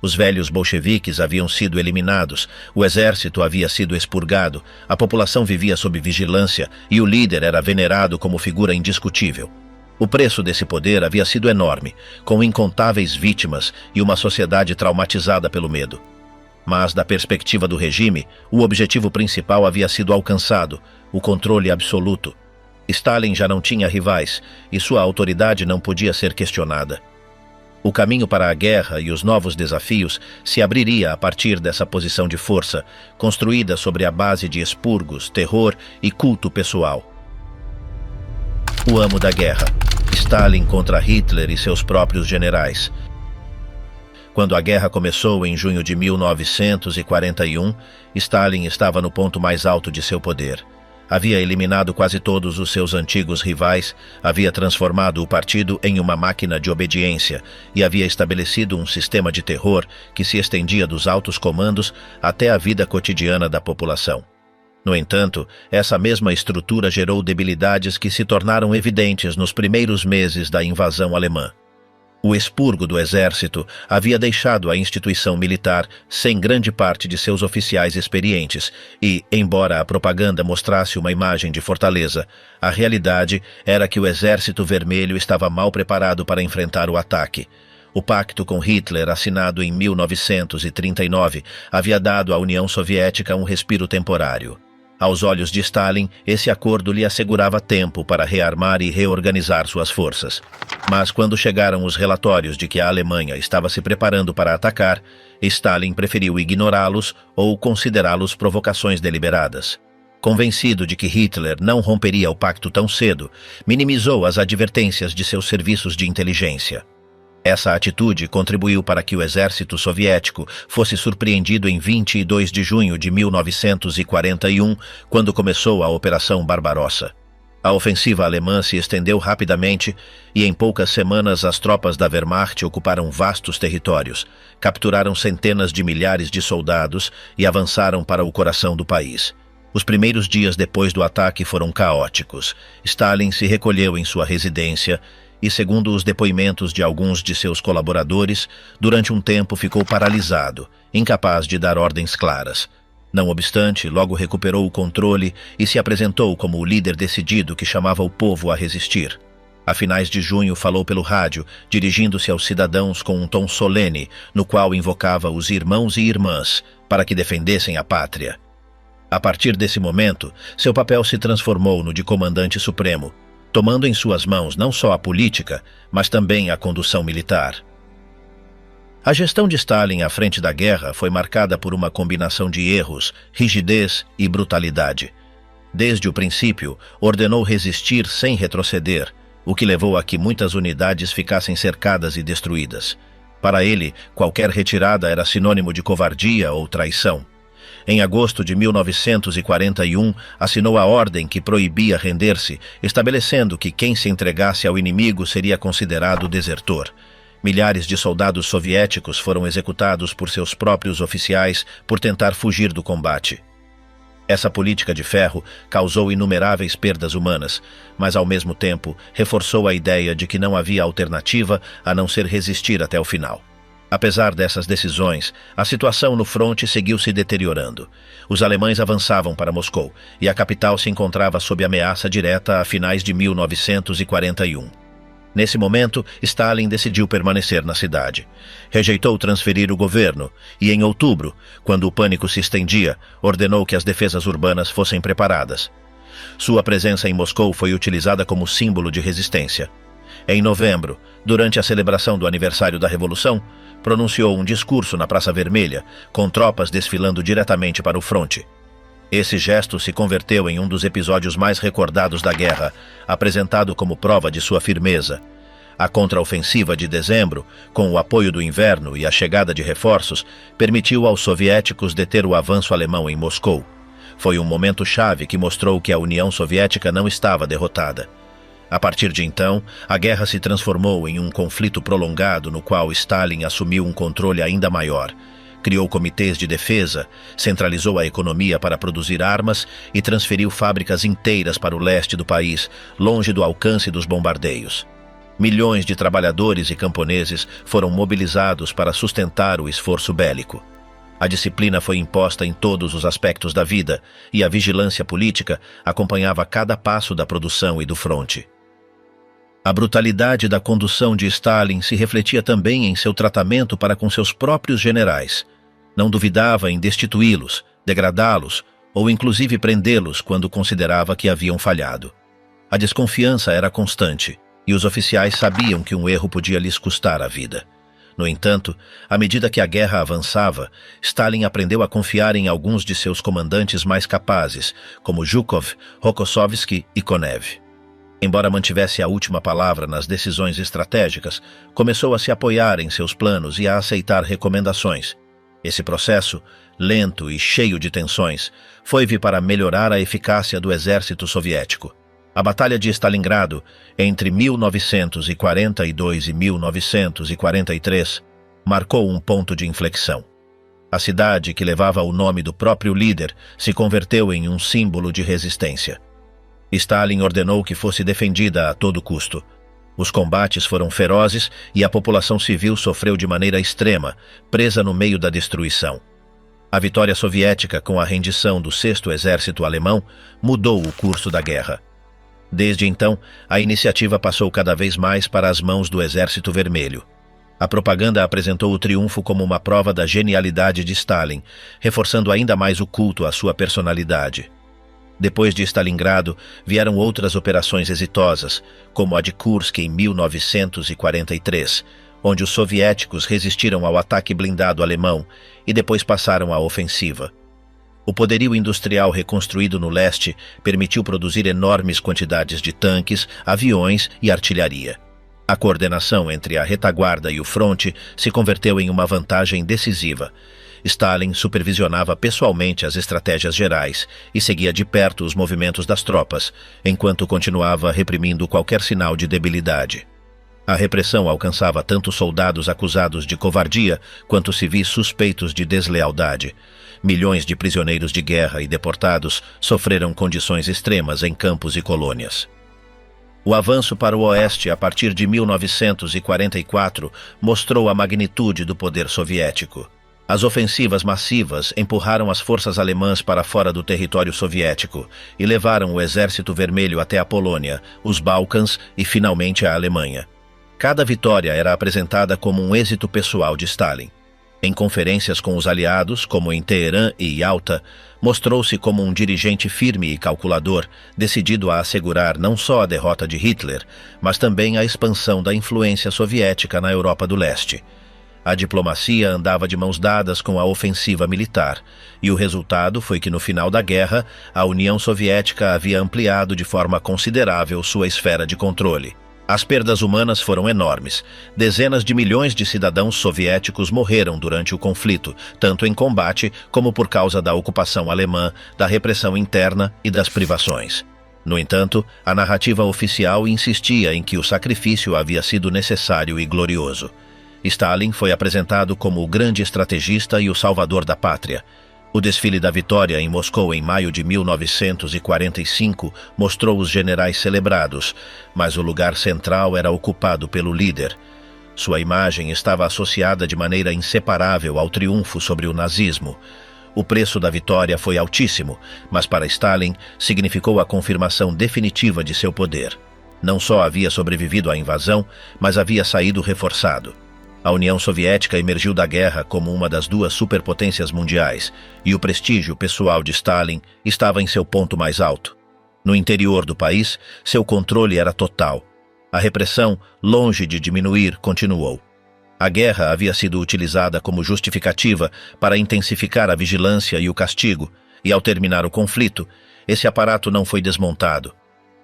Os velhos bolcheviques haviam sido eliminados, o exército havia sido expurgado, a população vivia sob vigilância e o líder era venerado como figura indiscutível. O preço desse poder havia sido enorme, com incontáveis vítimas e uma sociedade traumatizada pelo medo. Mas, da perspectiva do regime, o objetivo principal havia sido alcançado: o controle absoluto. Stalin já não tinha rivais, e sua autoridade não podia ser questionada. O caminho para a guerra e os novos desafios se abriria a partir dessa posição de força, construída sobre a base de expurgos, terror e culto pessoal. O amo da guerra: Stalin contra Hitler e seus próprios generais. Quando a guerra começou em junho de 1941, Stalin estava no ponto mais alto de seu poder. Havia eliminado quase todos os seus antigos rivais, havia transformado o partido em uma máquina de obediência e havia estabelecido um sistema de terror que se estendia dos altos comandos até a vida cotidiana da população. No entanto, essa mesma estrutura gerou debilidades que se tornaram evidentes nos primeiros meses da invasão alemã. O expurgo do exército havia deixado a instituição militar sem grande parte de seus oficiais experientes e, embora a propaganda mostrasse uma imagem de fortaleza, a realidade era que o Exército Vermelho estava mal preparado para enfrentar o ataque. O pacto com Hitler, assinado em 1939, havia dado à União Soviética um respiro temporário. Aos olhos de Stalin, esse acordo lhe assegurava tempo para rearmar e reorganizar suas forças. Mas quando chegaram os relatórios de que a Alemanha estava se preparando para atacar, Stalin preferiu ignorá-los ou considerá-los provocações deliberadas. Convencido de que Hitler não romperia o pacto tão cedo, minimizou as advertências de seus serviços de inteligência. Essa atitude contribuiu para que o exército soviético fosse surpreendido em 22 de junho de 1941, quando começou a Operação Barbarossa. A ofensiva alemã se estendeu rapidamente e em poucas semanas as tropas da Wehrmacht ocuparam vastos territórios, capturaram centenas de milhares de soldados e avançaram para o coração do país. Os primeiros dias depois do ataque foram caóticos. Stalin se recolheu em sua residência e, segundo os depoimentos de alguns de seus colaboradores, durante um tempo ficou paralisado, incapaz de dar ordens claras. Não obstante, logo recuperou o controle e se apresentou como o líder decidido que chamava o povo a resistir. A finais de junho falou pelo rádio, dirigindo-se aos cidadãos com um tom solene, no qual invocava os irmãos e irmãs para que defendessem a pátria. A partir desse momento, seu papel se transformou no de comandante supremo, tomando em suas mãos não só a política, mas também a condução militar. A gestão de Stalin à frente da guerra foi marcada por uma combinação de erros, rigidez e brutalidade. Desde o princípio, ordenou resistir sem retroceder, o que levou a que muitas unidades ficassem cercadas e destruídas. Para ele, qualquer retirada era sinônimo de covardia ou traição. Em agosto de 1941, assinou a ordem que proibia render-se, estabelecendo que quem se entregasse ao inimigo seria considerado desertor. Milhares de soldados soviéticos foram executados por seus próprios oficiais por tentar fugir do combate. Essa política de ferro causou inumeráveis perdas humanas, mas ao mesmo tempo reforçou a ideia de que não havia alternativa a não ser resistir até o final. Apesar dessas decisões, a situação no fronte seguiu se deteriorando. Os alemães avançavam para Moscou e a capital se encontrava sob ameaça direta a finais de 1941. Nesse momento, Stalin decidiu permanecer na cidade. Rejeitou transferir o governo e, em outubro, quando o pânico se estendia, ordenou que as defesas urbanas fossem preparadas. Sua presença em Moscou foi utilizada como símbolo de resistência. Em novembro, durante a celebração do aniversário da Revolução, pronunciou um discurso na Praça Vermelha, com tropas desfilando diretamente para o fronte. Esse gesto se converteu em um dos episódios mais recordados da guerra, apresentado como prova de sua firmeza. A contraofensiva de dezembro, com o apoio do inverno e a chegada de reforços, permitiu aos soviéticos deter o avanço alemão em Moscou. Foi um momento chave que mostrou que a União Soviética não estava derrotada. A partir de então, a guerra se transformou em um conflito prolongado no qual Stalin assumiu um controle ainda maior. Criou comitês de defesa, centralizou a economia para produzir armas e transferiu fábricas inteiras para o leste do país, longe do alcance dos bombardeios. Milhões de trabalhadores e camponeses foram mobilizados para sustentar o esforço bélico. A disciplina foi imposta em todos os aspectos da vida e a vigilância política acompanhava cada passo da produção e do fronte. A brutalidade da condução de Stalin se refletia também em seu tratamento para com seus próprios generais. Não duvidava em destituí-los, degradá-los ou inclusive prendê-los quando considerava que haviam falhado. A desconfiança era constante e os oficiais sabiam que um erro podia lhes custar a vida. No entanto, à medida que a guerra avançava, Stalin aprendeu a confiar em alguns de seus comandantes mais capazes, como Zhukov, Rokossovski e Konev. Embora mantivesse a última palavra nas decisões estratégicas, começou a se apoiar em seus planos e a aceitar recomendações. Esse processo, lento e cheio de tensões, foi para melhorar a eficácia do exército soviético. A Batalha de Stalingrado, entre 1942 e 1943, marcou um ponto de inflexão. A cidade, que levava o nome do próprio líder, se converteu em um símbolo de resistência. Stalin ordenou que fosse defendida a todo custo. Os combates foram ferozes e a população civil sofreu de maneira extrema, presa no meio da destruição. A vitória soviética com a rendição do 6º Exército Alemão mudou o curso da guerra. Desde então, a iniciativa passou cada vez mais para as mãos do Exército Vermelho. A propaganda apresentou o triunfo como uma prova da genialidade de Stalin, reforçando ainda mais o culto à sua personalidade. Depois de Stalingrado, vieram outras operações exitosas, como a de Kursk em 1943, onde os soviéticos resistiram ao ataque blindado alemão e depois passaram à ofensiva. O poderio industrial reconstruído no leste permitiu produzir enormes quantidades de tanques, aviões e artilharia. A coordenação entre a retaguarda e o fronte se converteu em uma vantagem decisiva. Stalin supervisionava pessoalmente as estratégias gerais e seguia de perto os movimentos das tropas, enquanto continuava reprimindo qualquer sinal de debilidade. A repressão alcançava tanto soldados acusados de covardia quanto civis suspeitos de deslealdade. Milhões de prisioneiros de guerra e deportados sofreram condições extremas em campos e colônias. O avanço para o oeste a partir de 1944 mostrou a magnitude do poder soviético. As ofensivas massivas empurraram as forças alemãs para fora do território soviético e levaram o Exército Vermelho até a Polônia, os Balcãs e finalmente a Alemanha. Cada vitória era apresentada como um êxito pessoal de Stalin. Em conferências com os aliados, como em Teherã e Yalta, mostrou-se como um dirigente firme e calculador, decidido a assegurar não só a derrota de Hitler, mas também a expansão da influência soviética na Europa do Leste. A diplomacia andava de mãos dadas com a ofensiva militar, e o resultado foi que no final da guerra, a União Soviética havia ampliado de forma considerável sua esfera de controle. As perdas humanas foram enormes. Dezenas de milhões de cidadãos soviéticos morreram durante o conflito, tanto em combate como por causa da ocupação alemã, da repressão interna e das privações. No entanto, a narrativa oficial insistia em que o sacrifício havia sido necessário e glorioso. Stalin foi apresentado como o grande estrategista e o salvador da pátria. O desfile da vitória em Moscou em maio de 1945 mostrou os generais celebrados, mas o lugar central era ocupado pelo líder. Sua imagem estava associada de maneira inseparável ao triunfo sobre o nazismo. O preço da vitória foi altíssimo, mas para Stalin significou a confirmação definitiva de seu poder. Não só havia sobrevivido à invasão, mas havia saído reforçado. A União Soviética emergiu da guerra como uma das duas superpotências mundiais, e o prestígio pessoal de Stalin estava em seu ponto mais alto. No interior do país, seu controle era total. A repressão, longe de diminuir, continuou. A guerra havia sido utilizada como justificativa para intensificar a vigilância e o castigo, e ao terminar o conflito, esse aparato não foi desmontado.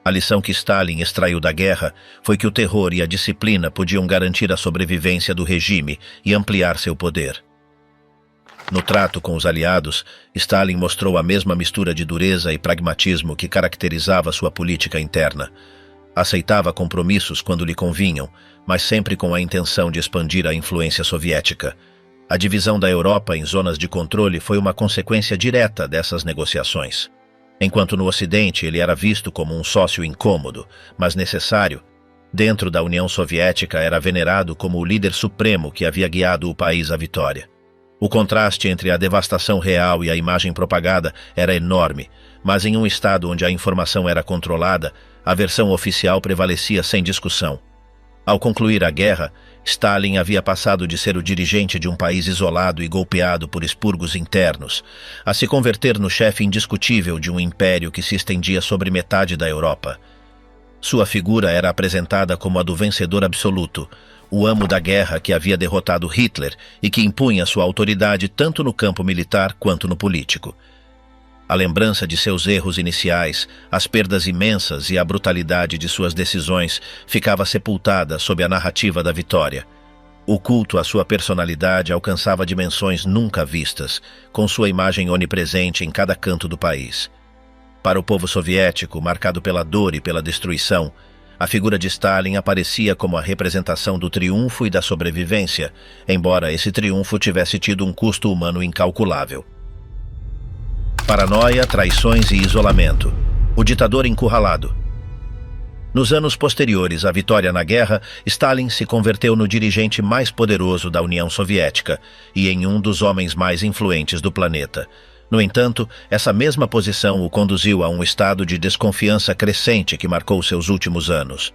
A lição que Stalin extraiu da guerra foi que o terror e a disciplina podiam garantir a sobrevivência do regime e ampliar seu poder. No trato com os aliados, Stalin mostrou a mesma mistura de dureza e pragmatismo que caracterizava sua política interna. Aceitava compromissos quando lhe convinham, mas sempre com a intenção de expandir a influência soviética. A divisão da Europa em zonas de controle foi uma consequência direta dessas negociações. Enquanto no Ocidente ele era visto como um sócio incômodo, mas necessário, dentro da União Soviética era venerado como o líder supremo que havia guiado o país à vitória. O contraste entre a devastação real e a imagem propagada era enorme, mas em um estado onde a informação era controlada, a versão oficial prevalecia sem discussão. Ao concluir a guerra, Stalin havia passado de ser o dirigente de um país isolado e golpeado por expurgos internos, a se converter no chefe indiscutível de um império que se estendia sobre metade da Europa. Sua figura era apresentada como a do vencedor absoluto, o amo da guerra que havia derrotado Hitler e que impunha sua autoridade tanto no campo militar quanto no político. A lembrança de seus erros iniciais, as perdas imensas e a brutalidade de suas decisões ficava sepultada sob a narrativa da vitória. O culto à sua personalidade alcançava dimensões nunca vistas, com sua imagem onipresente em cada canto do país. Para o povo soviético, marcado pela dor e pela destruição, a figura de Stalin aparecia como a representação do triunfo e da sobrevivência, embora esse triunfo tivesse tido um custo humano incalculável. Paranoia, traições e isolamento. O ditador encurralado. Nos anos posteriores à vitória na guerra, Stalin se converteu no dirigente mais poderoso da União Soviética e em um dos homens mais influentes do planeta. No entanto, essa mesma posição o conduziu a um estado de desconfiança crescente que marcou seus últimos anos.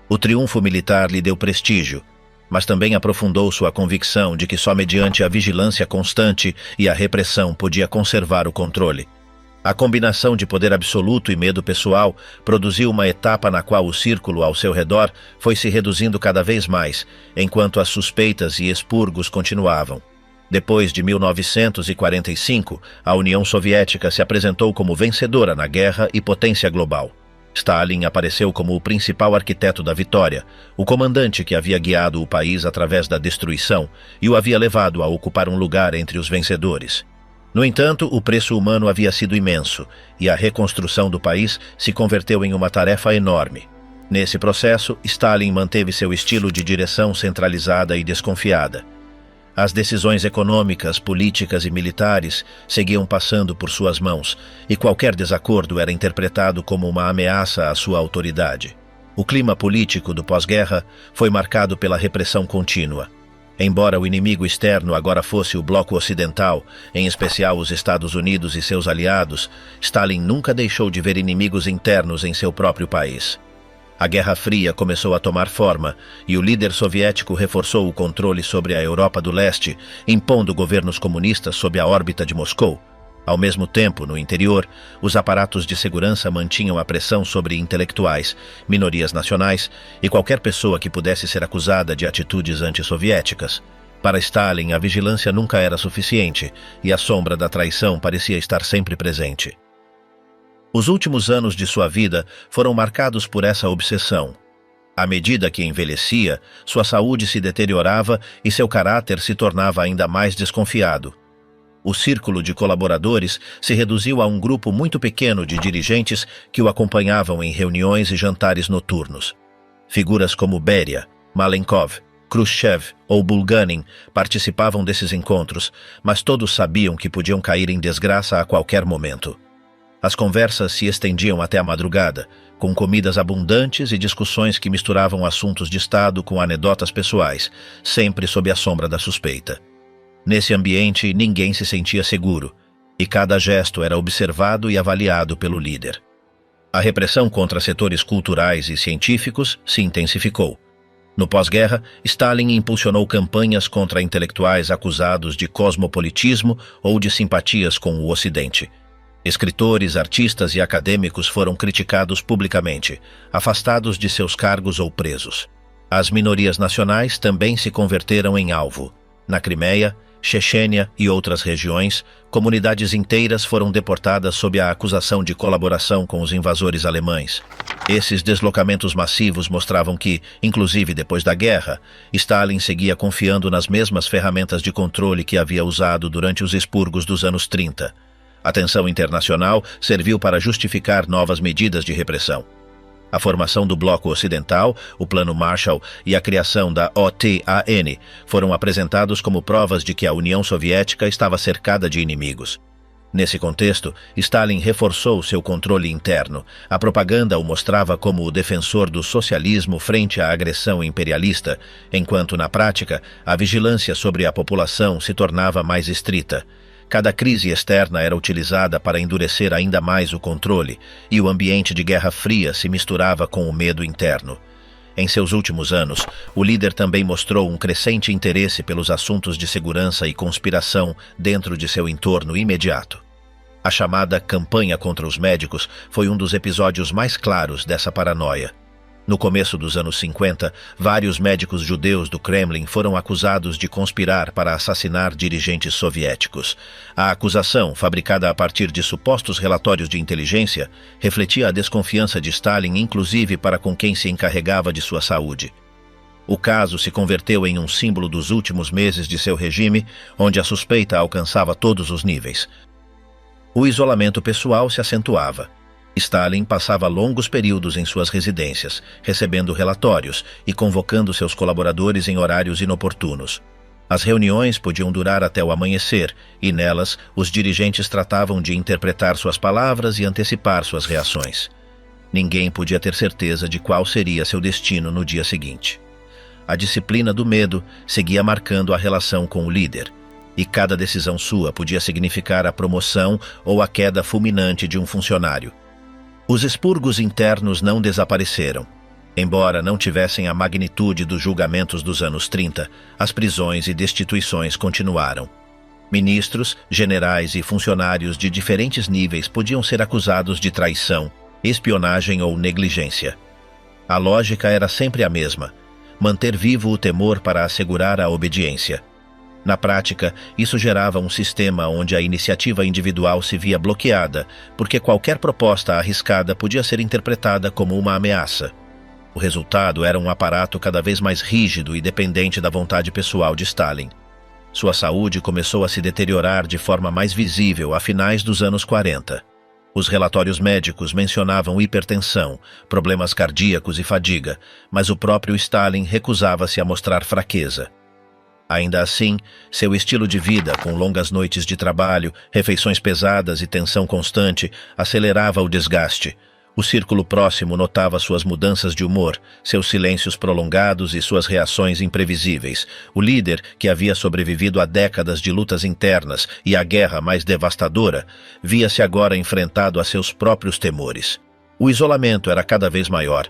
O triunfo militar lhe deu prestígio, mas também aprofundou sua convicção de que só mediante a vigilância constante e a repressão podia conservar o controle. A combinação de poder absoluto e medo pessoal produziu uma etapa na qual o círculo ao seu redor foi se reduzindo cada vez mais, enquanto as suspeitas e expurgos continuavam. Depois de 1945, a União Soviética se apresentou como vencedora na guerra e potência global. Stalin apareceu como o principal arquiteto da vitória, o comandante que havia guiado o país através da destruição e o havia levado a ocupar um lugar entre os vencedores. No entanto, o preço humano havia sido imenso e a reconstrução do país se converteu em uma tarefa enorme. Nesse processo, Stalin manteve seu estilo de direção centralizada e desconfiada. As decisões econômicas, políticas e militares seguiam passando por suas mãos, e qualquer desacordo era interpretado como uma ameaça à sua autoridade. O clima político do pós-guerra foi marcado pela repressão contínua. Embora o inimigo externo agora fosse o bloco ocidental, em especial os Estados Unidos e seus aliados, Stalin nunca deixou de ver inimigos internos em seu próprio país. A Guerra Fria começou a tomar forma e o líder soviético reforçou o controle sobre a Europa do Leste, impondo governos comunistas sob a órbita de Moscou. Ao mesmo tempo, no interior, os aparatos de segurança mantinham a pressão sobre intelectuais, minorias nacionais e qualquer pessoa que pudesse ser acusada de atitudes antissoviéticas. Para Stalin, a vigilância nunca era suficiente e a sombra da traição parecia estar sempre presente. Os últimos anos de sua vida foram marcados por essa obsessão. À medida que envelhecia, sua saúde se deteriorava e seu caráter se tornava ainda mais desconfiado. O círculo de colaboradores se reduziu a um grupo muito pequeno de dirigentes que o acompanhavam em reuniões e jantares noturnos. Figuras como Beria, Malenkov, Khrushchev ou Bulganin participavam desses encontros, mas todos sabiam que podiam cair em desgraça a qualquer momento. As conversas se estendiam até a madrugada, com comidas abundantes e discussões que misturavam assuntos de Estado com anedotas pessoais, sempre sob a sombra da suspeita. Nesse ambiente, ninguém se sentia seguro, e cada gesto era observado e avaliado pelo líder. A repressão contra setores culturais e científicos se intensificou. No pós-guerra, Stalin impulsionou campanhas contra intelectuais acusados de cosmopolitismo ou de simpatias com o Ocidente. Escritores, artistas e acadêmicos foram criticados publicamente, afastados de seus cargos ou presos. As minorias nacionais também se converteram em alvo. Na Crimeia, Chechênia e outras regiões, comunidades inteiras foram deportadas sob a acusação de colaboração com os invasores alemães. Esses deslocamentos massivos mostravam que, inclusive depois da guerra, Stalin seguia confiando nas mesmas ferramentas de controle que havia usado durante os expurgos dos anos 30. A tensão internacional serviu para justificar novas medidas de repressão. A formação do Bloco Ocidental, o Plano Marshall e a criação da OTAN foram apresentados como provas de que a União Soviética estava cercada de inimigos. Nesse contexto, Stalin reforçou seu controle interno. A propaganda o mostrava como o defensor do socialismo frente à agressão imperialista, enquanto, na prática, a vigilância sobre a população se tornava mais estrita. Cada crise externa era utilizada para endurecer ainda mais o controle, e o ambiente de Guerra Fria se misturava com o medo interno. Em seus últimos anos, o líder também mostrou um crescente interesse pelos assuntos de segurança e conspiração dentro de seu entorno imediato. A chamada campanha contra os médicos foi um dos episódios mais claros dessa paranoia. No começo dos anos 50, vários médicos judeus do Kremlin foram acusados de conspirar para assassinar dirigentes soviéticos. A acusação, fabricada a partir de supostos relatórios de inteligência, refletia a desconfiança de Stalin, inclusive para com quem se encarregava de sua saúde. O caso se converteu em um símbolo dos últimos meses de seu regime, onde a suspeita alcançava todos os níveis. O isolamento pessoal se acentuava. Stalin passava longos períodos em suas residências, recebendo relatórios e convocando seus colaboradores em horários inoportunos. As reuniões podiam durar até o amanhecer, e nelas os dirigentes tratavam de interpretar suas palavras e antecipar suas reações. Ninguém podia ter certeza de qual seria seu destino no dia seguinte. A disciplina do medo seguia marcando a relação com o líder, e cada decisão sua podia significar a promoção ou a queda fulminante de um funcionário. Os expurgos internos não desapareceram. Embora não tivessem a magnitude dos julgamentos dos anos 30, as prisões e destituições continuaram. Ministros, generais e funcionários de diferentes níveis podiam ser acusados de traição, espionagem ou negligência. A lógica era sempre a mesma: manter vivo o temor para assegurar a obediência. Na prática, isso gerava um sistema onde a iniciativa individual se via bloqueada, porque qualquer proposta arriscada podia ser interpretada como uma ameaça. O resultado era um aparato cada vez mais rígido e dependente da vontade pessoal de Stalin. Sua saúde começou a se deteriorar de forma mais visível a finais dos anos 40. Os relatórios médicos mencionavam hipertensão, problemas cardíacos e fadiga, mas o próprio Stalin recusava-se a mostrar fraqueza. Ainda assim, seu estilo de vida, com longas noites de trabalho, refeições pesadas e tensão constante, acelerava o desgaste. O círculo próximo notava suas mudanças de humor, seus silêncios prolongados e suas reações imprevisíveis. O líder, que havia sobrevivido a décadas de lutas internas e à guerra mais devastadora, via-se agora enfrentado a seus próprios temores. O isolamento era cada vez maior.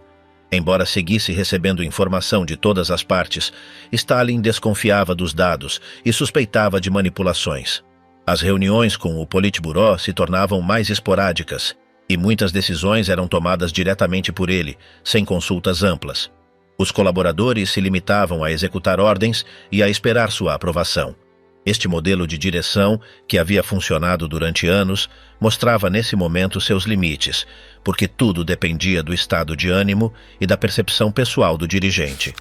Embora seguisse recebendo informação de todas as partes, Stalin desconfiava dos dados e suspeitava de manipulações. As reuniões com o Politburo se tornavam mais esporádicas, e muitas decisões eram tomadas diretamente por ele, sem consultas amplas. Os colaboradores se limitavam a executar ordens e a esperar sua aprovação. Este modelo de direção, que havia funcionado durante anos, mostrava nesse momento seus limites, porque tudo dependia do estado de ânimo e da percepção pessoal do dirigente.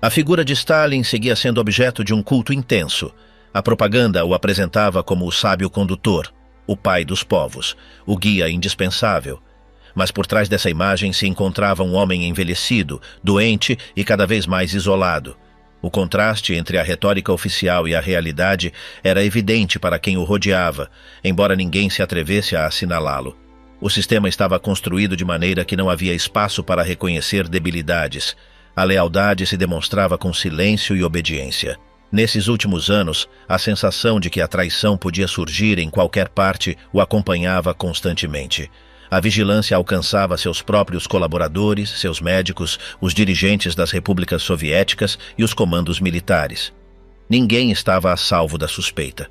A figura de Stalin seguia sendo objeto de um culto intenso. A propaganda o apresentava como o sábio condutor, o pai dos povos, o guia indispensável. Mas por trás dessa imagem se encontrava um homem envelhecido, doente e cada vez mais isolado. O contraste entre a retórica oficial e a realidade era evidente para quem o rodeava, embora ninguém se atrevesse a assinalá-lo. O sistema estava construído de maneira que não havia espaço para reconhecer debilidades. A lealdade se demonstrava com silêncio e obediência. Nesses últimos anos, a sensação de que a traição podia surgir em qualquer parte o acompanhava constantemente. A vigilância alcançava seus próprios colaboradores, seus médicos, os dirigentes das repúblicas soviéticas e os comandos militares. Ninguém estava a salvo da suspeita.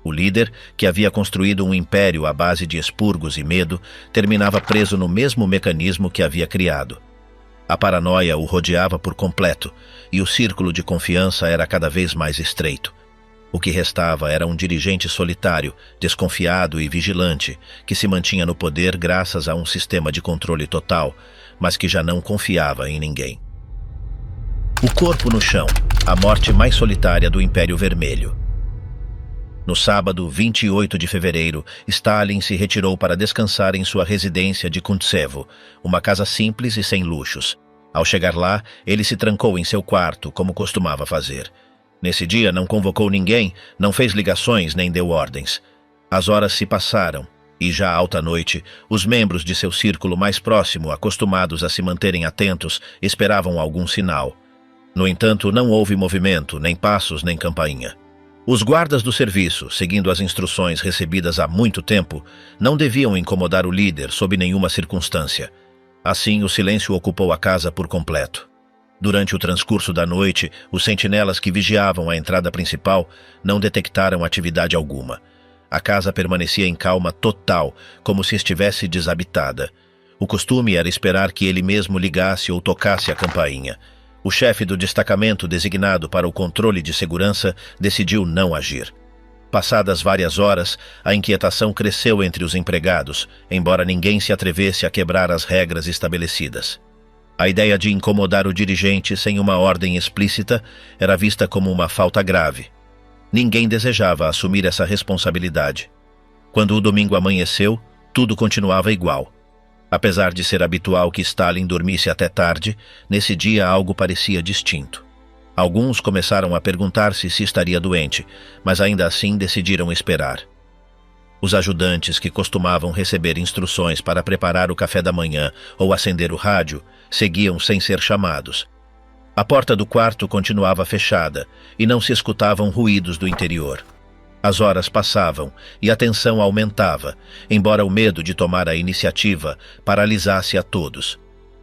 O líder, que havia construído um império à base de expurgos e medo, terminava preso no mesmo mecanismo que havia criado. A paranoia o rodeava por completo, e o círculo de confiança era cada vez mais estreito. O que restava era um dirigente solitário, desconfiado e vigilante, que se mantinha no poder graças a um sistema de controle total, mas que já não confiava em ninguém. O corpo no chão, a morte mais solitária do Império Vermelho. No sábado, 28 de fevereiro, Stalin se retirou para descansar em sua residência de Kuntsevo, uma casa simples e sem luxos. Ao chegar lá, ele se trancou em seu quarto, como costumava fazer. Nesse dia não convocou ninguém, não fez ligações nem deu ordens. As horas se passaram, e já alta noite, os membros de seu círculo mais próximo, acostumados a se manterem atentos, esperavam algum sinal. No entanto, não houve movimento, nem passos, nem campainha. Os guardas do serviço, seguindo as instruções recebidas há muito tempo, não deviam incomodar o líder sob nenhuma circunstância. Assim, o silêncio ocupou a casa por completo. Durante o transcurso da noite, os sentinelas que vigiavam a entrada principal não detectaram atividade alguma. A casa permanecia em calma total, como se estivesse desabitada. O costume era esperar que ele mesmo ligasse ou tocasse a campainha. O chefe do destacamento designado para o controle de segurança decidiu não agir. Passadas várias horas, a inquietação cresceu entre os empregados, embora ninguém se atrevesse a quebrar as regras estabelecidas. A ideia de incomodar o dirigente sem uma ordem explícita era vista como uma falta grave. Ninguém desejava assumir essa responsabilidade. Quando o domingo amanheceu, tudo continuava igual. Apesar de ser habitual que Stalin dormisse até tarde, nesse dia algo parecia distinto. Alguns começaram a perguntar-se se estaria doente, mas ainda assim decidiram esperar. Os ajudantes que costumavam receber instruções para preparar o café da manhã ou acender o rádio seguiam sem ser chamados. A porta do quarto continuava fechada e não se escutavam ruídos do interior. As horas passavam e a tensão aumentava, embora o medo de tomar a iniciativa paralisasse a todos.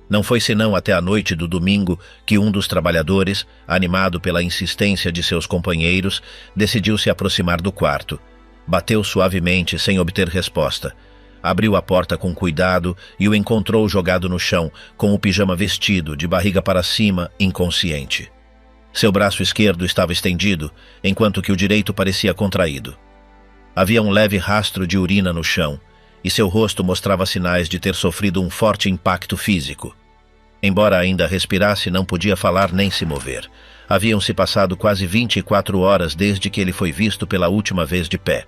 Não foi senão até a noite do domingo que um dos trabalhadores, animado pela insistência de seus companheiros, decidiu se aproximar do quarto. Bateu suavemente sem obter resposta. Abriu a porta com cuidado e o encontrou jogado no chão, com o pijama vestido, de barriga para cima, inconsciente. Seu braço esquerdo estava estendido, enquanto que o direito parecia contraído. Havia um leve rastro de urina no chão, e seu rosto mostrava sinais de ter sofrido um forte impacto físico. Embora ainda respirasse, não podia falar nem se mover. Haviam-se passado quase 24 horas desde que ele foi visto pela última vez de pé.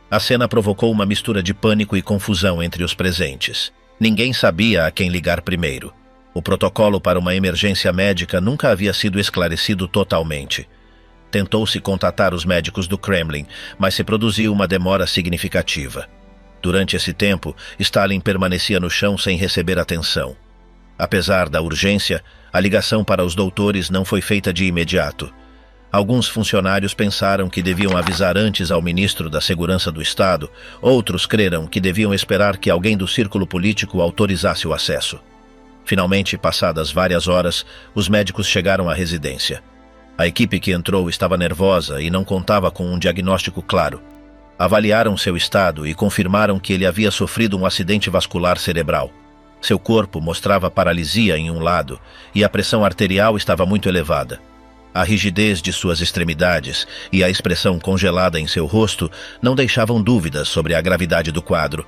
A cena provocou uma mistura de pânico e confusão entre os presentes. Ninguém sabia a quem ligar primeiro. O protocolo para uma emergência médica nunca havia sido esclarecido totalmente. Tentou-se contatar os médicos do Kremlin, mas se produziu uma demora significativa. Durante esse tempo, Stalin permanecia no chão sem receber atenção. Apesar da urgência, a ligação para os doutores não foi feita de imediato. Alguns funcionários pensaram que deviam avisar antes ao ministro da Segurança do Estado, outros creram que deviam esperar que alguém do círculo político autorizasse o acesso. Finalmente, passadas várias horas, os médicos chegaram à residência. A equipe que entrou estava nervosa e não contava com um diagnóstico claro. Avaliaram seu estado e confirmaram que ele havia sofrido um acidente vascular cerebral. Seu corpo mostrava paralisia em um lado e a pressão arterial estava muito elevada. A rigidez de suas extremidades e a expressão congelada em seu rosto não deixavam dúvidas sobre a gravidade do quadro.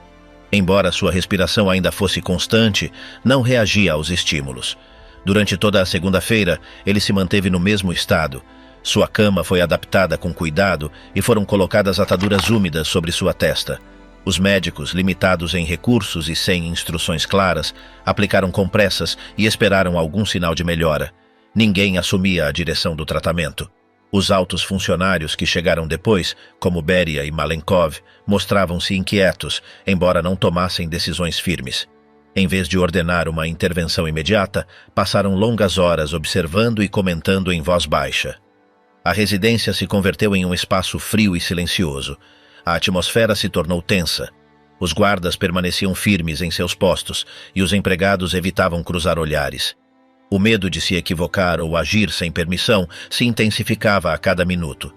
Embora sua respiração ainda fosse constante, não reagia aos estímulos. Durante toda a segunda-feira, ele se manteve no mesmo estado. Sua cama foi adaptada com cuidado e foram colocadas ataduras úmidas sobre sua testa. Os médicos, limitados em recursos e sem instruções claras, aplicaram compressas e esperaram algum sinal de melhora. Ninguém assumia a direção do tratamento. Os altos funcionários que chegaram depois, como Beria e Malenkov, mostravam-se inquietos, embora não tomassem decisões firmes. Em vez de ordenar uma intervenção imediata, passaram longas horas observando e comentando em voz baixa. A residência se converteu em um espaço frio e silencioso. A atmosfera se tornou tensa. Os guardas permaneciam firmes em seus postos e os empregados evitavam cruzar olhares. O medo de se equivocar ou agir sem permissão se intensificava a cada minuto.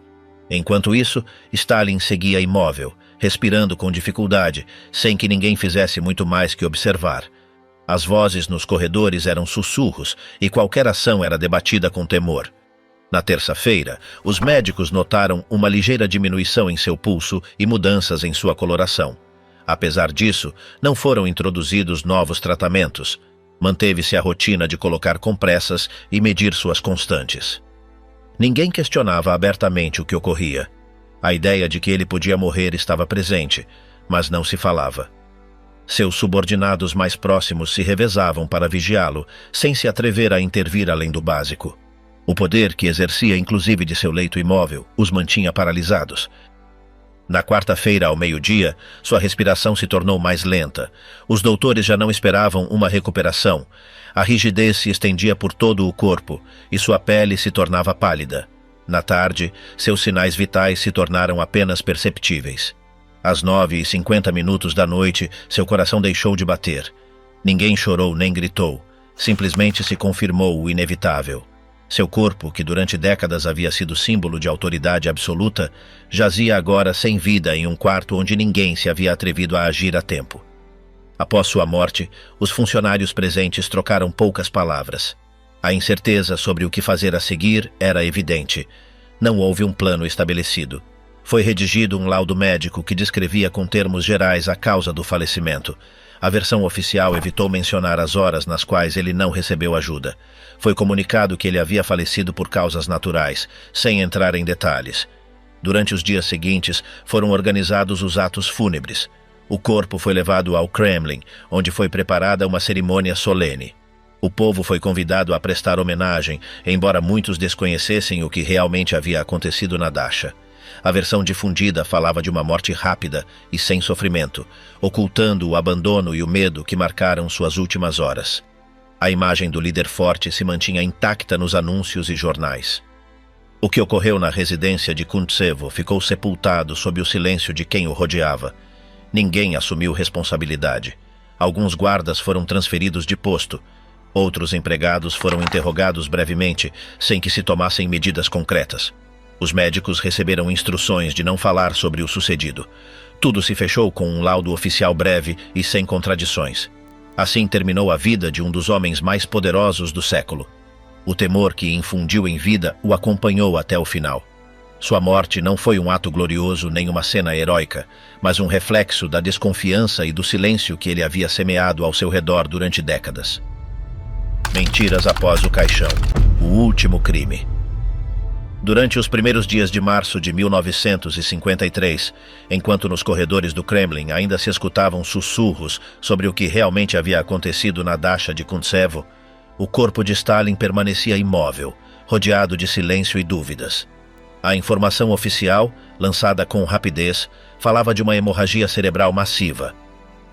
Enquanto isso, Stalin seguia imóvel, respirando com dificuldade, sem que ninguém fizesse muito mais que observar. As vozes nos corredores eram sussurros e qualquer ação era debatida com temor. Na terça-feira, os médicos notaram uma ligeira diminuição em seu pulso e mudanças em sua coloração. Apesar disso, não foram introduzidos novos tratamentos. Manteve-se a rotina de colocar compressas e medir suas constantes. Ninguém questionava abertamente o que ocorria. A ideia de que ele podia morrer estava presente, mas não se falava. Seus subordinados mais próximos se revezavam para vigiá-lo, sem se atrever a intervir além do básico. O poder que exercia inclusive de seu leito imóvel os mantinha paralisados. Na quarta-feira, ao meio-dia, sua respiração se tornou mais lenta. Os doutores já não esperavam uma recuperação. A rigidez se estendia por todo o corpo e sua pele se tornava pálida. Na tarde, seus sinais vitais se tornaram apenas perceptíveis. Às 9h50 da noite, seu coração deixou de bater. Ninguém chorou nem gritou. Simplesmente se confirmou o inevitável. Seu corpo, que durante décadas havia sido símbolo de autoridade absoluta, jazia agora sem vida em um quarto onde ninguém se havia atrevido a agir a tempo. Após sua morte, os funcionários presentes trocaram poucas palavras. A incerteza sobre o que fazer a seguir era evidente. Não houve um plano estabelecido. Foi redigido um laudo médico que descrevia com termos gerais a causa do falecimento. A versão oficial evitou mencionar as horas nas quais ele não recebeu ajuda. Foi comunicado que ele havia falecido por causas naturais, sem entrar em detalhes. Durante os dias seguintes, foram organizados os atos fúnebres. O corpo foi levado ao Kremlin, onde foi preparada uma cerimônia solene. O povo foi convidado a prestar homenagem, embora muitos desconhecessem o que realmente havia acontecido na Dacha. A versão difundida falava de uma morte rápida e sem sofrimento, ocultando o abandono e o medo que marcaram suas últimas horas. A imagem do líder forte se mantinha intacta nos anúncios e jornais. O que ocorreu na residência de Kuntsevo ficou sepultado sob o silêncio de quem o rodeava. Ninguém assumiu responsabilidade. Alguns guardas foram transferidos de posto. Outros empregados foram interrogados brevemente, sem que se tomassem medidas concretas. Os médicos receberam instruções de não falar sobre o sucedido. Tudo se fechou com um laudo oficial breve e sem contradições. Assim terminou a vida de um dos homens mais poderosos do século. O temor que infundiu em vida o acompanhou até o final. Sua morte não foi um ato glorioso nem uma cena heróica, mas um reflexo da desconfiança e do silêncio que ele havia semeado ao seu redor durante décadas. Mentiras após o caixão. O último crime. Durante os primeiros dias de março de 1953, enquanto nos corredores do Kremlin ainda se escutavam sussurros sobre o que realmente havia acontecido na Dacha de Kuntsevo, o corpo de Stalin permanecia imóvel, rodeado de silêncio e dúvidas. A informação oficial, lançada com rapidez, falava de uma hemorragia cerebral massiva.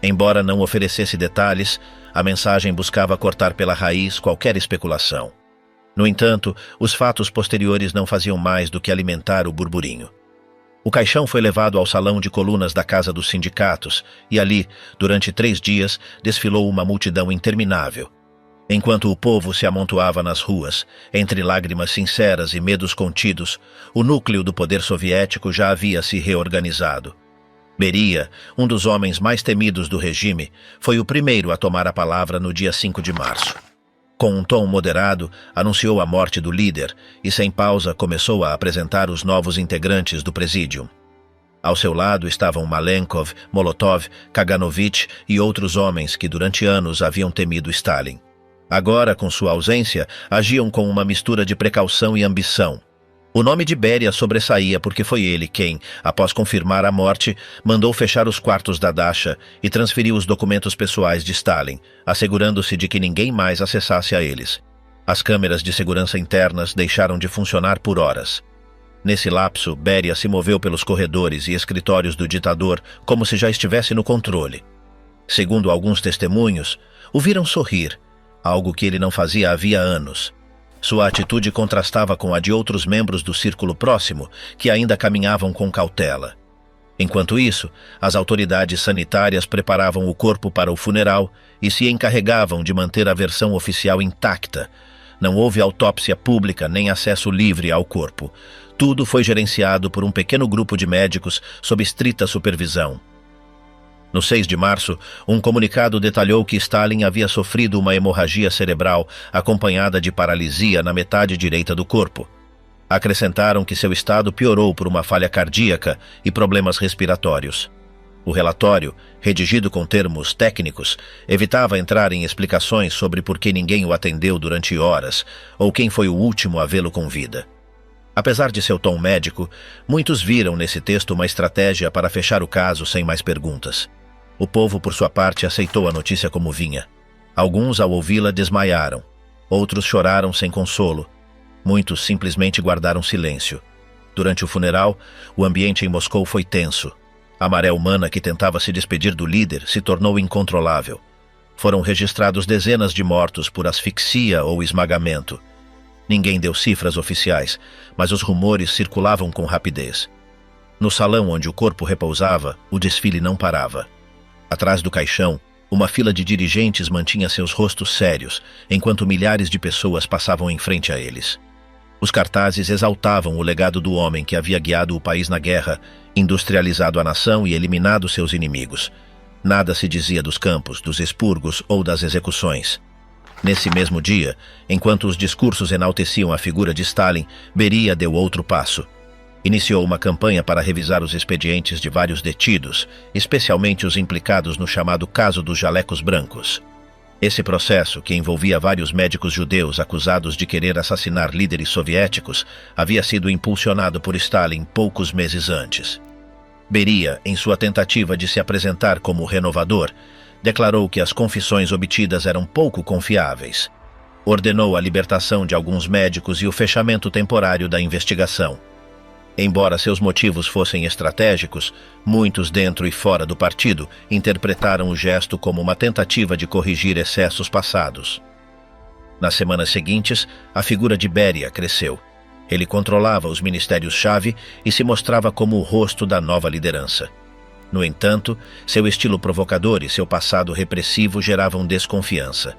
Embora não oferecesse detalhes, a mensagem buscava cortar pela raiz qualquer especulação. No entanto, os fatos posteriores não faziam mais do que alimentar o burburinho. O caixão foi levado ao salão de colunas da Casa dos Sindicatos e ali, durante 3 dias, desfilou uma multidão interminável. Enquanto o povo se amontoava nas ruas, entre lágrimas sinceras e medos contidos, o núcleo do poder soviético já havia se reorganizado. Beria, um dos homens mais temidos do regime, foi o primeiro a tomar a palavra no dia 5 de março. Com um tom moderado, anunciou a morte do líder e, sem pausa, começou a apresentar os novos integrantes do presídium. Ao seu lado estavam Malenkov, Molotov, Kaganovich e outros homens que durante anos haviam temido Stalin. Agora, com sua ausência, agiam com uma mistura de precaução e ambição. O nome de Beria sobressaía porque foi ele quem, após confirmar a morte, mandou fechar os quartos da Dacha e transferiu os documentos pessoais de Stalin, assegurando-se de que ninguém mais acessasse a eles. As câmeras de segurança internas deixaram de funcionar por horas. Nesse lapso, Beria se moveu pelos corredores e escritórios do ditador como se já estivesse no controle. Segundo alguns testemunhos, o viram sorrir, algo que ele não fazia havia anos. Sua atitude contrastava com a de outros membros do círculo próximo, que ainda caminhavam com cautela. Enquanto isso, as autoridades sanitárias preparavam o corpo para o funeral e se encarregavam de manter a versão oficial intacta. Não houve autópsia pública nem acesso livre ao corpo. Tudo foi gerenciado por um pequeno grupo de médicos sob estrita supervisão. No 6 de março, um comunicado detalhou que Stalin havia sofrido uma hemorragia cerebral acompanhada de paralisia na metade direita do corpo. Acrescentaram que seu estado piorou por uma falha cardíaca e problemas respiratórios. O relatório, redigido com termos técnicos, evitava entrar em explicações sobre por que ninguém o atendeu durante horas ou quem foi o último a vê-lo com vida. Apesar de seu tom médico, muitos viram nesse texto uma estratégia para fechar o caso sem mais perguntas. O povo, por sua parte, aceitou a notícia como vinha. Alguns, ao ouvi-la, desmaiaram. Outros choraram sem consolo. Muitos simplesmente guardaram silêncio. Durante o funeral, o ambiente em Moscou foi tenso. A maré humana que tentava se despedir do líder se tornou incontrolável. Foram registrados dezenas de mortos por asfixia ou esmagamento. Ninguém deu cifras oficiais, mas os rumores circulavam com rapidez. No salão onde o corpo repousava, o desfile não parava. Atrás do caixão, uma fila de dirigentes mantinha seus rostos sérios, enquanto milhares de pessoas passavam em frente a eles. Os cartazes exaltavam o legado do homem que havia guiado o país na guerra, industrializado a nação e eliminado seus inimigos. Nada se dizia dos campos, dos expurgos ou das execuções. Nesse mesmo dia, enquanto os discursos enalteciam a figura de Stalin, Beria deu outro passo. Iniciou uma campanha para revisar os expedientes de vários detidos, especialmente os implicados no chamado caso dos jalecos brancos. Esse processo, que envolvia vários médicos judeus acusados de querer assassinar líderes soviéticos, havia sido impulsionado por Stalin poucos meses antes. Beria, em sua tentativa de se apresentar como renovador, declarou que as confissões obtidas eram pouco confiáveis. Ordenou a libertação de alguns médicos e o fechamento temporário da investigação. Embora seus motivos fossem estratégicos, muitos dentro e fora do partido interpretaram o gesto como uma tentativa de corrigir excessos passados. Nas semanas seguintes, a figura de Beria cresceu. Ele controlava os ministérios-chave e se mostrava como o rosto da nova liderança. No entanto, seu estilo provocador e seu passado repressivo geravam desconfiança.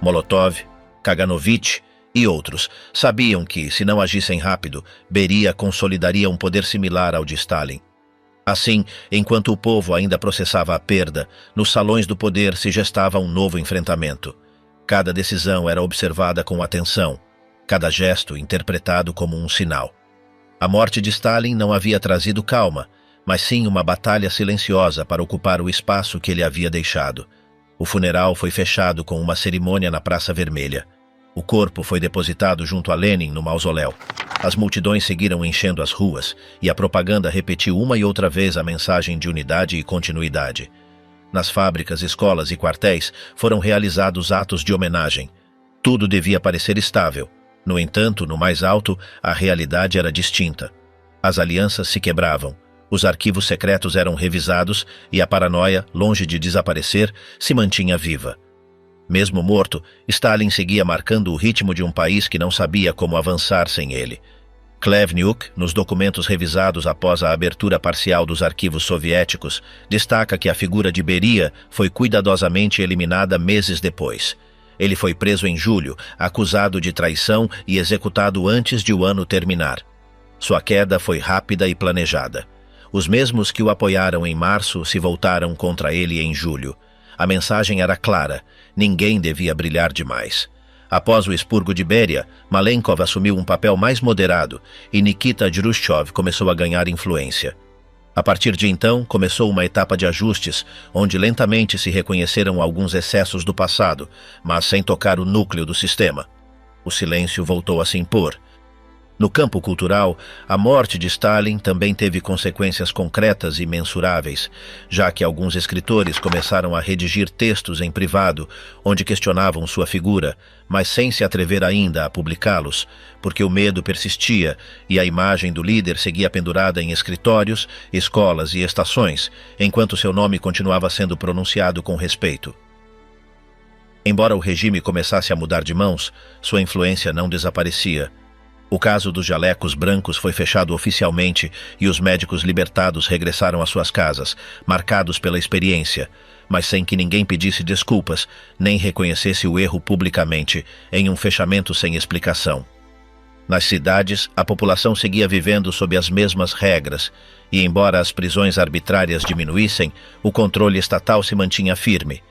Molotov, Kaganovich e outros sabiam que, se não agissem rápido, Beria consolidaria um poder similar ao de Stalin. Assim, enquanto o povo ainda processava a perda, nos salões do poder se gestava um novo enfrentamento. Cada decisão era observada com atenção, cada gesto interpretado como um sinal. A morte de Stalin não havia trazido calma, mas sim uma batalha silenciosa para ocupar o espaço que ele havia deixado. O funeral foi fechado com uma cerimônia na Praça Vermelha. O corpo foi depositado junto a Lenin no mausoléu. As multidões seguiram enchendo as ruas e a propaganda repetiu uma e outra vez a mensagem de unidade e continuidade. Nas fábricas, escolas e quartéis foram realizados atos de homenagem. Tudo devia parecer estável. No entanto, no mais alto, a realidade era distinta. As alianças se quebravam, os arquivos secretos eram revisados e a paranoia, longe de desaparecer, se mantinha viva. Mesmo morto, Stalin seguia marcando o ritmo de um país que não sabia como avançar sem ele. Klevniuk, nos documentos revisados após a abertura parcial dos arquivos soviéticos, destaca que a figura de Beria foi cuidadosamente eliminada meses depois. Ele foi preso em julho, acusado de traição e executado antes de o ano terminar. Sua queda foi rápida e planejada. Os mesmos que o apoiaram em março se voltaram contra ele em julho. A mensagem era clara: ninguém devia brilhar demais. Após o expurgo de Beria, Malenkov assumiu um papel mais moderado e Nikita Khrushchev começou a ganhar influência. A partir de então, começou uma etapa de ajustes, onde lentamente se reconheceram alguns excessos do passado, mas sem tocar o núcleo do sistema. O silêncio voltou a se impor. No campo cultural, a morte de Stalin também teve consequências concretas e mensuráveis, já que alguns escritores começaram a redigir textos em privado, onde questionavam sua figura, mas sem se atrever ainda a publicá-los, porque o medo persistia e a imagem do líder seguia pendurada em escritórios, escolas e estações, enquanto seu nome continuava sendo pronunciado com respeito. Embora o regime começasse a mudar de mãos, sua influência não desaparecia. O caso dos jalecos brancos foi fechado oficialmente e os médicos libertados regressaram às suas casas, marcados pela experiência, mas sem que ninguém pedisse desculpas, nem reconhecesse o erro publicamente, em um fechamento sem explicação. Nas cidades, a população seguia vivendo sob as mesmas regras, e embora as prisões arbitrárias diminuíssem, o controle estatal se mantinha firme.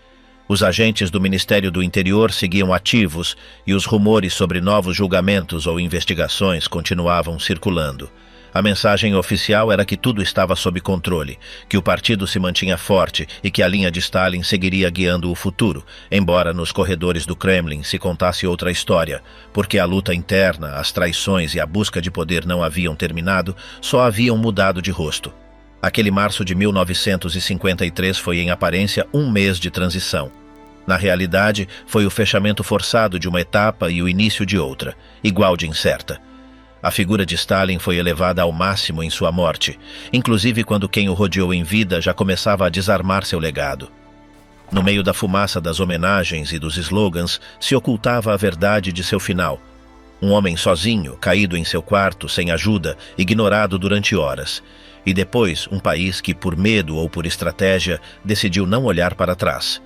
Os agentes do Ministério do Interior seguiam ativos e os rumores sobre novos julgamentos ou investigações continuavam circulando. A mensagem oficial era que tudo estava sob controle, que o partido se mantinha forte e que a linha de Stalin seguiria guiando o futuro, embora nos corredores do Kremlin se contasse outra história, porque a luta interna, as traições e a busca de poder não haviam terminado, só haviam mudado de rosto. Aquele março de 1953 foi, em aparência, um mês de transição. Na realidade, foi o fechamento forçado de uma etapa e o início de outra, igual de incerta. A figura de Stalin foi elevada ao máximo em sua morte, inclusive quando quem o rodeou em vida já começava a desarmar seu legado. No meio da fumaça das homenagens e dos slogans, se ocultava a verdade de seu final. Um homem sozinho, caído em seu quarto, sem ajuda, ignorado durante horas. E depois, um país que, por medo ou por estratégia, decidiu não olhar para trás.